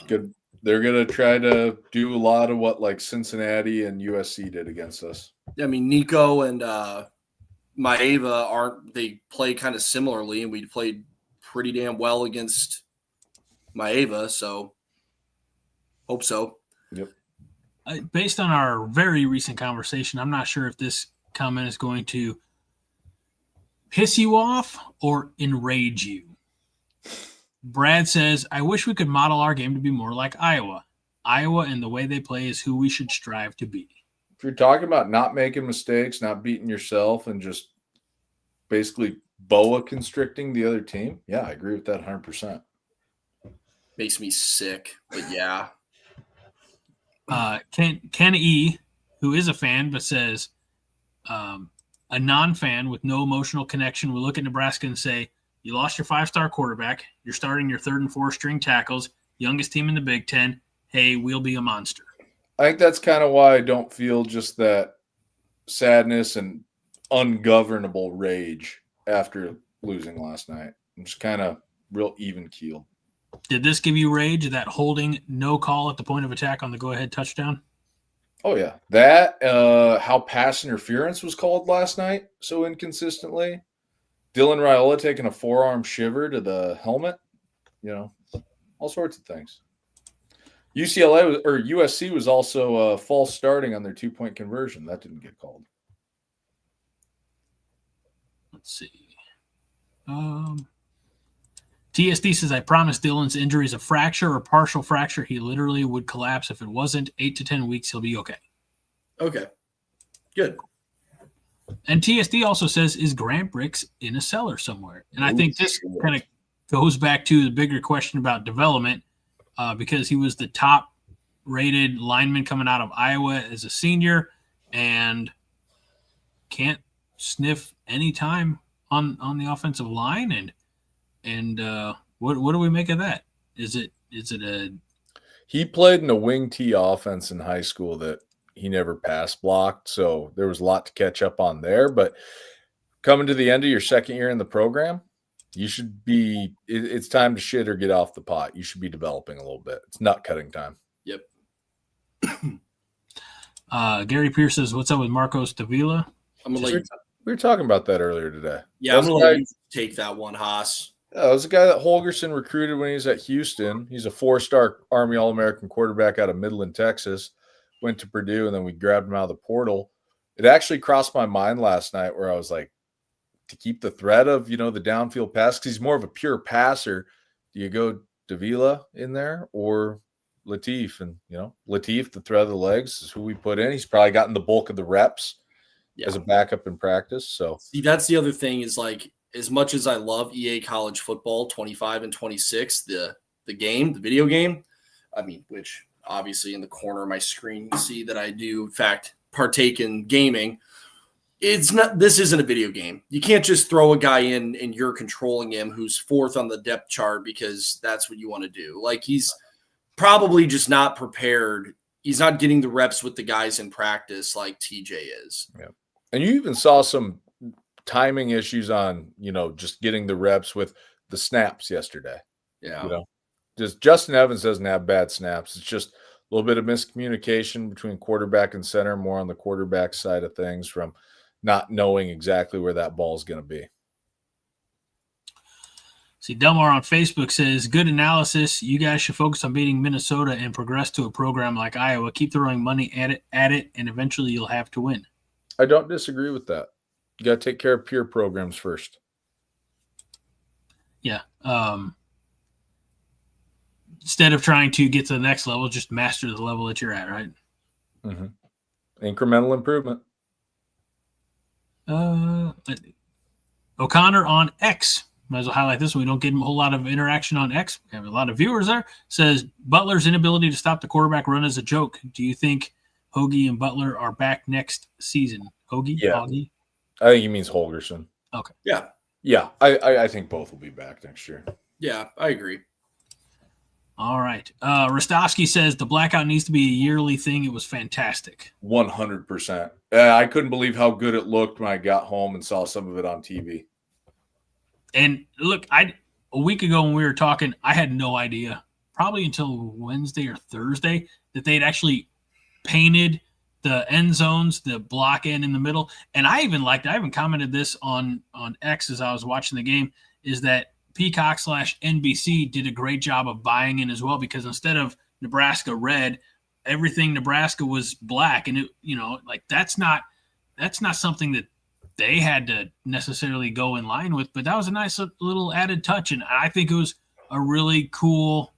Good. They're going to try to do a lot of what like Cincinnati and USC did against us. I mean, Nico and Maeva they play kind of similarly, and we played pretty damn well against Maeva, so hope so. Yep. based on our very recent conversation, I'm not sure if this comment is going to piss you off or enrage you. Brad says, I wish we could model our game to be more like Iowa. Iowa and the way they play is who we should strive to be. If you're talking about not making mistakes, not beating yourself, and just basically boa constricting the other team, yeah, I agree with that 100%. Makes me sick, but yeah. Ken E., who is a fan but says, a non-fan with no emotional connection will look at Nebraska and say, you lost your 5-star quarterback. You're starting your 3rd and 4th string tackles, youngest team in the Big Ten. Hey, we'll be a monster. I think that's kind of why I don't feel just that sadness and ungovernable rage after losing last night. I'm just kind of real even-keeled. Did this give you rage, that holding no call at the point of attack on the go-ahead touchdown? Oh, yeah. That, how pass interference was called last night so inconsistently. Dylan Raiola taking a forearm shiver to the helmet. All sorts of things. USC was also false starting on their 2-point conversion. That didn't get called. Let's see. TSD says, I promise Dylan's injury is a fracture or partial fracture. He literally would collapse. If it wasn't 8 to 10 weeks, he'll be okay. Okay. Good. And TSD also says, is Grant Bricks in a cellar somewhere? And I think this kind of goes back to the bigger question about development because he was the top-rated lineman coming out of Iowa as a senior and can't sniff any time on the offensive line. And what do we make of that? Is it a – He played in a wing T offense in high school that he never pass blocked, so there was a lot to catch up on there. But coming to the end of your second year in the program, you should be – it's time to shit or get off the pot. You should be developing a little bit. It's nut cutting time. Yep. Gary Pierce says, what's up with Marcos Davila? I'm going to let you – We were talking about that earlier today. Yeah, I'm going to let you take that one, Haas. That was a guy that Holgerson recruited when he was at Houston. He's a 4-star Army All-American quarterback out of Midland, Texas. Went to Purdue, and then we grabbed him out of the portal. It actually crossed my mind last night where I was like, to keep the threat of, the downfield pass, because he's more of a pure passer, do you go Davila in there or Latif? And, Latif, the threat of the legs, is who we put in. He's probably gotten the bulk of the reps as a backup in practice. So see, that's the other thing is like, as much as I love EA College Football 25 and 26, the video game, which obviously in the corner of my screen, you see that I do, in fact, partake in gaming. This isn't a video game. You can't just throw a guy in and you're controlling him who's 4th on the depth chart because that's what you want to do. Like, he's probably just not prepared. He's not getting the reps with the guys in practice like TJ is. Yeah. And you even saw some timing issues on, just getting the reps with the snaps yesterday. Yeah. Just Justin Evans doesn't have bad snaps. It's just a little bit of miscommunication between quarterback and center, more on the quarterback side of things from not knowing exactly where that ball is going to be. See, Delmar on Facebook says, good analysis. You guys should focus on beating Minnesota and progress to a program like Iowa. Keep throwing money at it, and eventually you'll have to win. I don't disagree with that. You got to take care of peer programs first. Yeah. Instead of trying to get to the next level, just master the level that you're at, right? Mm-hmm. Incremental improvement. O'Connor on X. Might as well highlight this one. We don't get him a whole lot of interaction on X. We have a lot of viewers there. Says, Butler's inability to stop the quarterback run is a joke. Do you think Hoagie and Butler are back next season? Hoagie? Yeah. Hoagie? I think he means Holgerson. Okay. Yeah. Yeah, I think both will be back next year. Yeah, I agree. All right. Rostowski says the Blackout needs to be a yearly thing. It was fantastic. 100%. I couldn't believe how good it looked when I got home and saw some of it on TV. And look, a week ago when we were talking, I had no idea, probably until Wednesday or Thursday, that they'd actually painted the end zones, the block end in the middle. And I even commented this on X as I was watching the game, is that Peacock/NBC did a great job of buying in as well, because instead of Nebraska red, everything Nebraska was black, and that's not something that they had to necessarily go in line with, but that was a nice little added touch, and I think it was a really cool,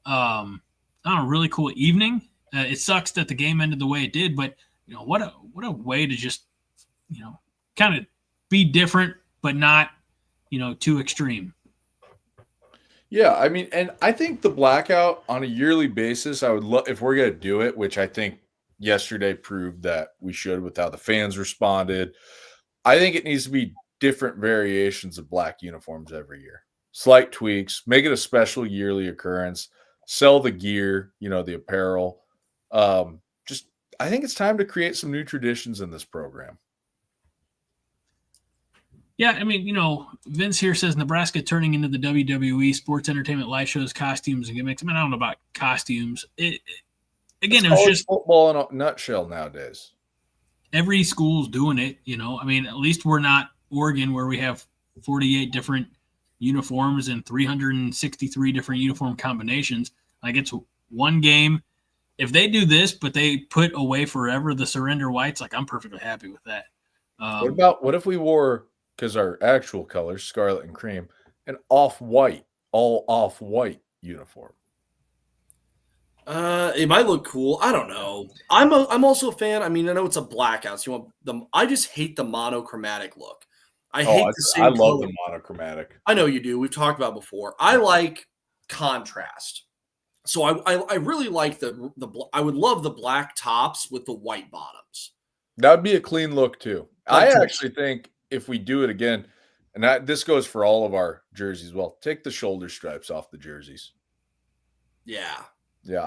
really cool evening. It sucks that the game ended the way it did, but what a way to just kind of be different, but not too extreme. Yeah, I mean, and I think the blackout on a yearly basis, I would love if we're going to do it, which I think yesterday proved that we should with how the fans responded. I think it needs to be different variations of black uniforms every year. Slight tweaks, make it a special yearly occurrence, sell the gear, the apparel. I think it's time to create some new traditions in this program. Yeah, I mean, Vince here says Nebraska turning into the WWE, sports entertainment, live shows, costumes, and gimmicks. I mean, I don't know about costumes. It was just football in a nutshell nowadays. Every school's doing it, I mean, at least we're not Oregon where we have 48 different uniforms and 363 different uniform combinations. Like, it's one game. If they do this, but they put away forever the surrender whites, like, I'm perfectly happy with that. What if we wore, because our actual colors, scarlet and cream, an off-white, all off-white uniform? It might look cool. I don't know. I'm also a fan. I mean, I know it's a blackout. So you want them. I just hate the monochromatic look. I love the monochromatic. I know you do. We've talked about it before. I like contrast. So I really like I would love the black tops with the white bottoms. That would be a clean look too. I actually think if we do it again, and this goes for all of our jerseys as well, take the shoulder stripes off the jerseys. Yeah. Yeah,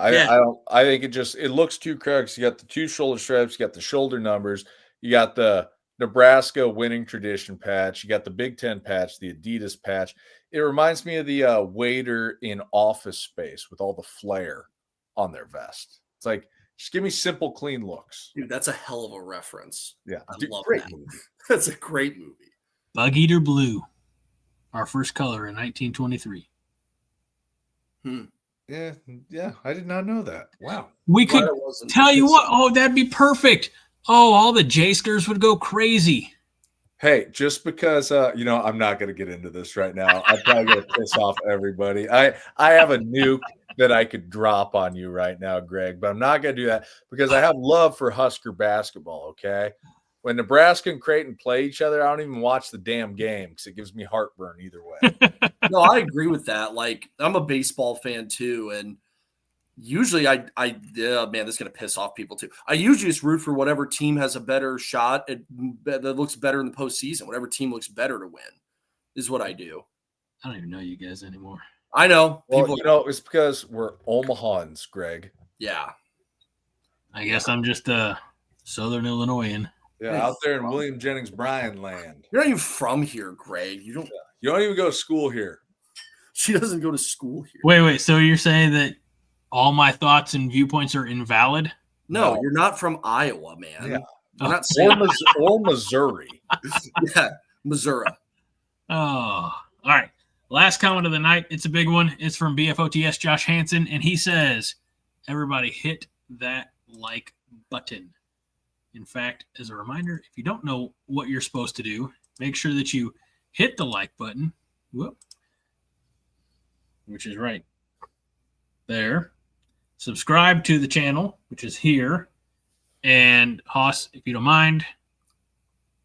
I think it looks too correct. You got the 2 shoulder stripes, you got the shoulder numbers, you got the Nebraska winning tradition patch, you got the Big Ten patch, the Adidas patch. It reminds me of the waiter in Office Space with all the flair on their vest. It's like, just give me simple, clean looks. Dude, that's a hell of a reference. Yeah, I love great that. movie. That's a great movie. Bug Eater Blue, our first color in 1923. Yeah, I did not know that. Wow. We could tell you what. Oh, that'd be perfect. Oh, all the J-skers would go crazy. Hey, just because I'm not going to get into this right now. I'm probably going to piss off everybody. I have a nuke that I could drop on you right now, Greg, but I'm not going to do that because I have love for Husker basketball. Okay, when Nebraska and Creighton play each other, I don't even watch the damn game because it gives me heartburn either way. No, I agree with that. Like, I'm a baseball fan too, and usually man, this is going to piss off people too. I usually just root for whatever team has a better shot that looks better in the postseason. Whatever team looks better to win is what I do. I don't even know you guys anymore. I know. Well, it's because we're Omahans, Greg. Yeah. I guess I'm just a Southern Illinoisan. Yeah, out there in William Jennings Bryan land. You're not even from here, Greg. You don't even go to school here. She doesn't go to school here. Wait. So you're saying that all my thoughts and viewpoints are invalid? No, you're not from Iowa, man. Yeah. You're not saying or Missouri. Yeah, Missouri. Oh, all right. Last comment of the night. It's a big one. It's from BFOTS Josh Hansen, and he says, everybody hit that like button. In fact, as a reminder, if you don't know what you're supposed to do, make sure that you hit the like button, which is right there. Subscribe to the channel, which is here. And Haas, if you don't mind,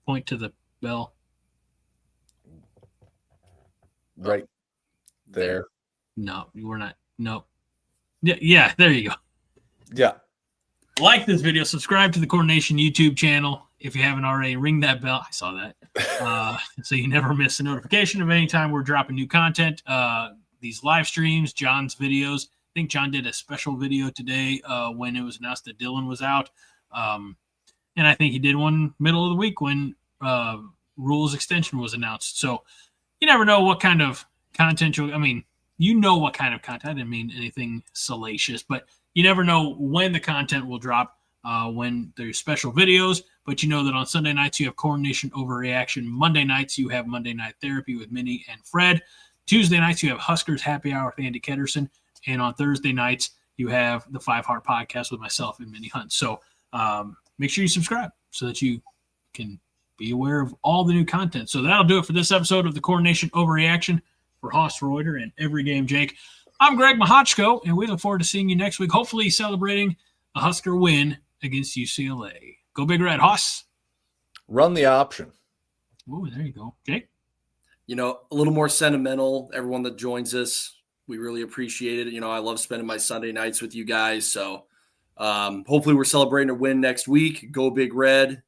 point to the bell. Right there. No, we're not. No. Yeah, there you go. Yeah. Like this video, subscribe to the Corn Nation YouTube channel. If you haven't already, ring that bell. I saw that. So you never miss a notification of any time we're dropping new content. These live streams, John's videos. I think John did a special video today when it was announced that Dylan was out. And I think he did one middle of the week when Rhule's extension was announced. So you never know what kind of content you know what kind of content. I didn't mean anything salacious, but you never know when the content will drop when there's special videos. But you know that on Sunday nights you have Corn Nation Overreaction. Monday nights you have Monday Night Therapy with Minnie and Fred. Tuesday nights you have Huskers Happy Hour with Andy Ketterson. And on Thursday nights you have the 5 Heart Podcast with myself and Minnie Hunt. So make sure you subscribe so that you can be aware of all the new content. So that'll do it for this episode of the Corn Nation Overreaction. For Haas Reuter and Every Game Jake, I'm Greg Mahochko, and we look forward to seeing you next week, hopefully celebrating a Husker win against UCLA. Go Big Red, Haas. Run the option. Oh, there you go. Jake? You know, a little more sentimental. Everyone that joins us, we really appreciate it. You know, I love spending my Sunday nights with you guys. So hopefully we're celebrating a win next week. Go Big Red.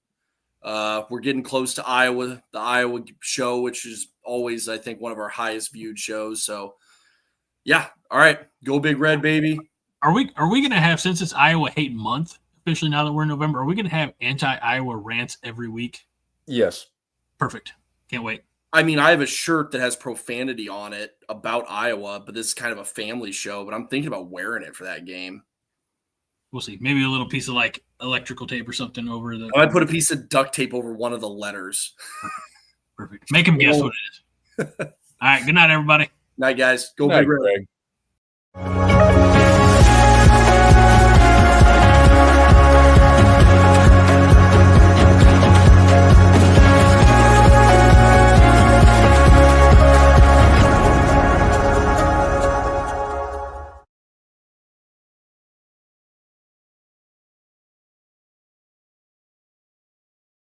We're getting close to Iowa, the Iowa show, which is always, I think, one of our highest viewed shows. So, yeah. All right. Go Big Red, baby. Are we going to have, since it's Iowa Hate Month, officially now that we're in November, are we going to have anti-Iowa rants every week? Yes. Perfect. Can't wait. I mean, I have a shirt that has profanity on it about Iowa, but this is kind of a family show, but I'm thinking about wearing it for that game. We'll see. Maybe a little piece of like electrical tape or something over the. I put a piece of duct tape over one of the letters. Perfect. Make him guess what it is. All right. Good night, everybody. Night, guys. Go Night, Big Red. Greg.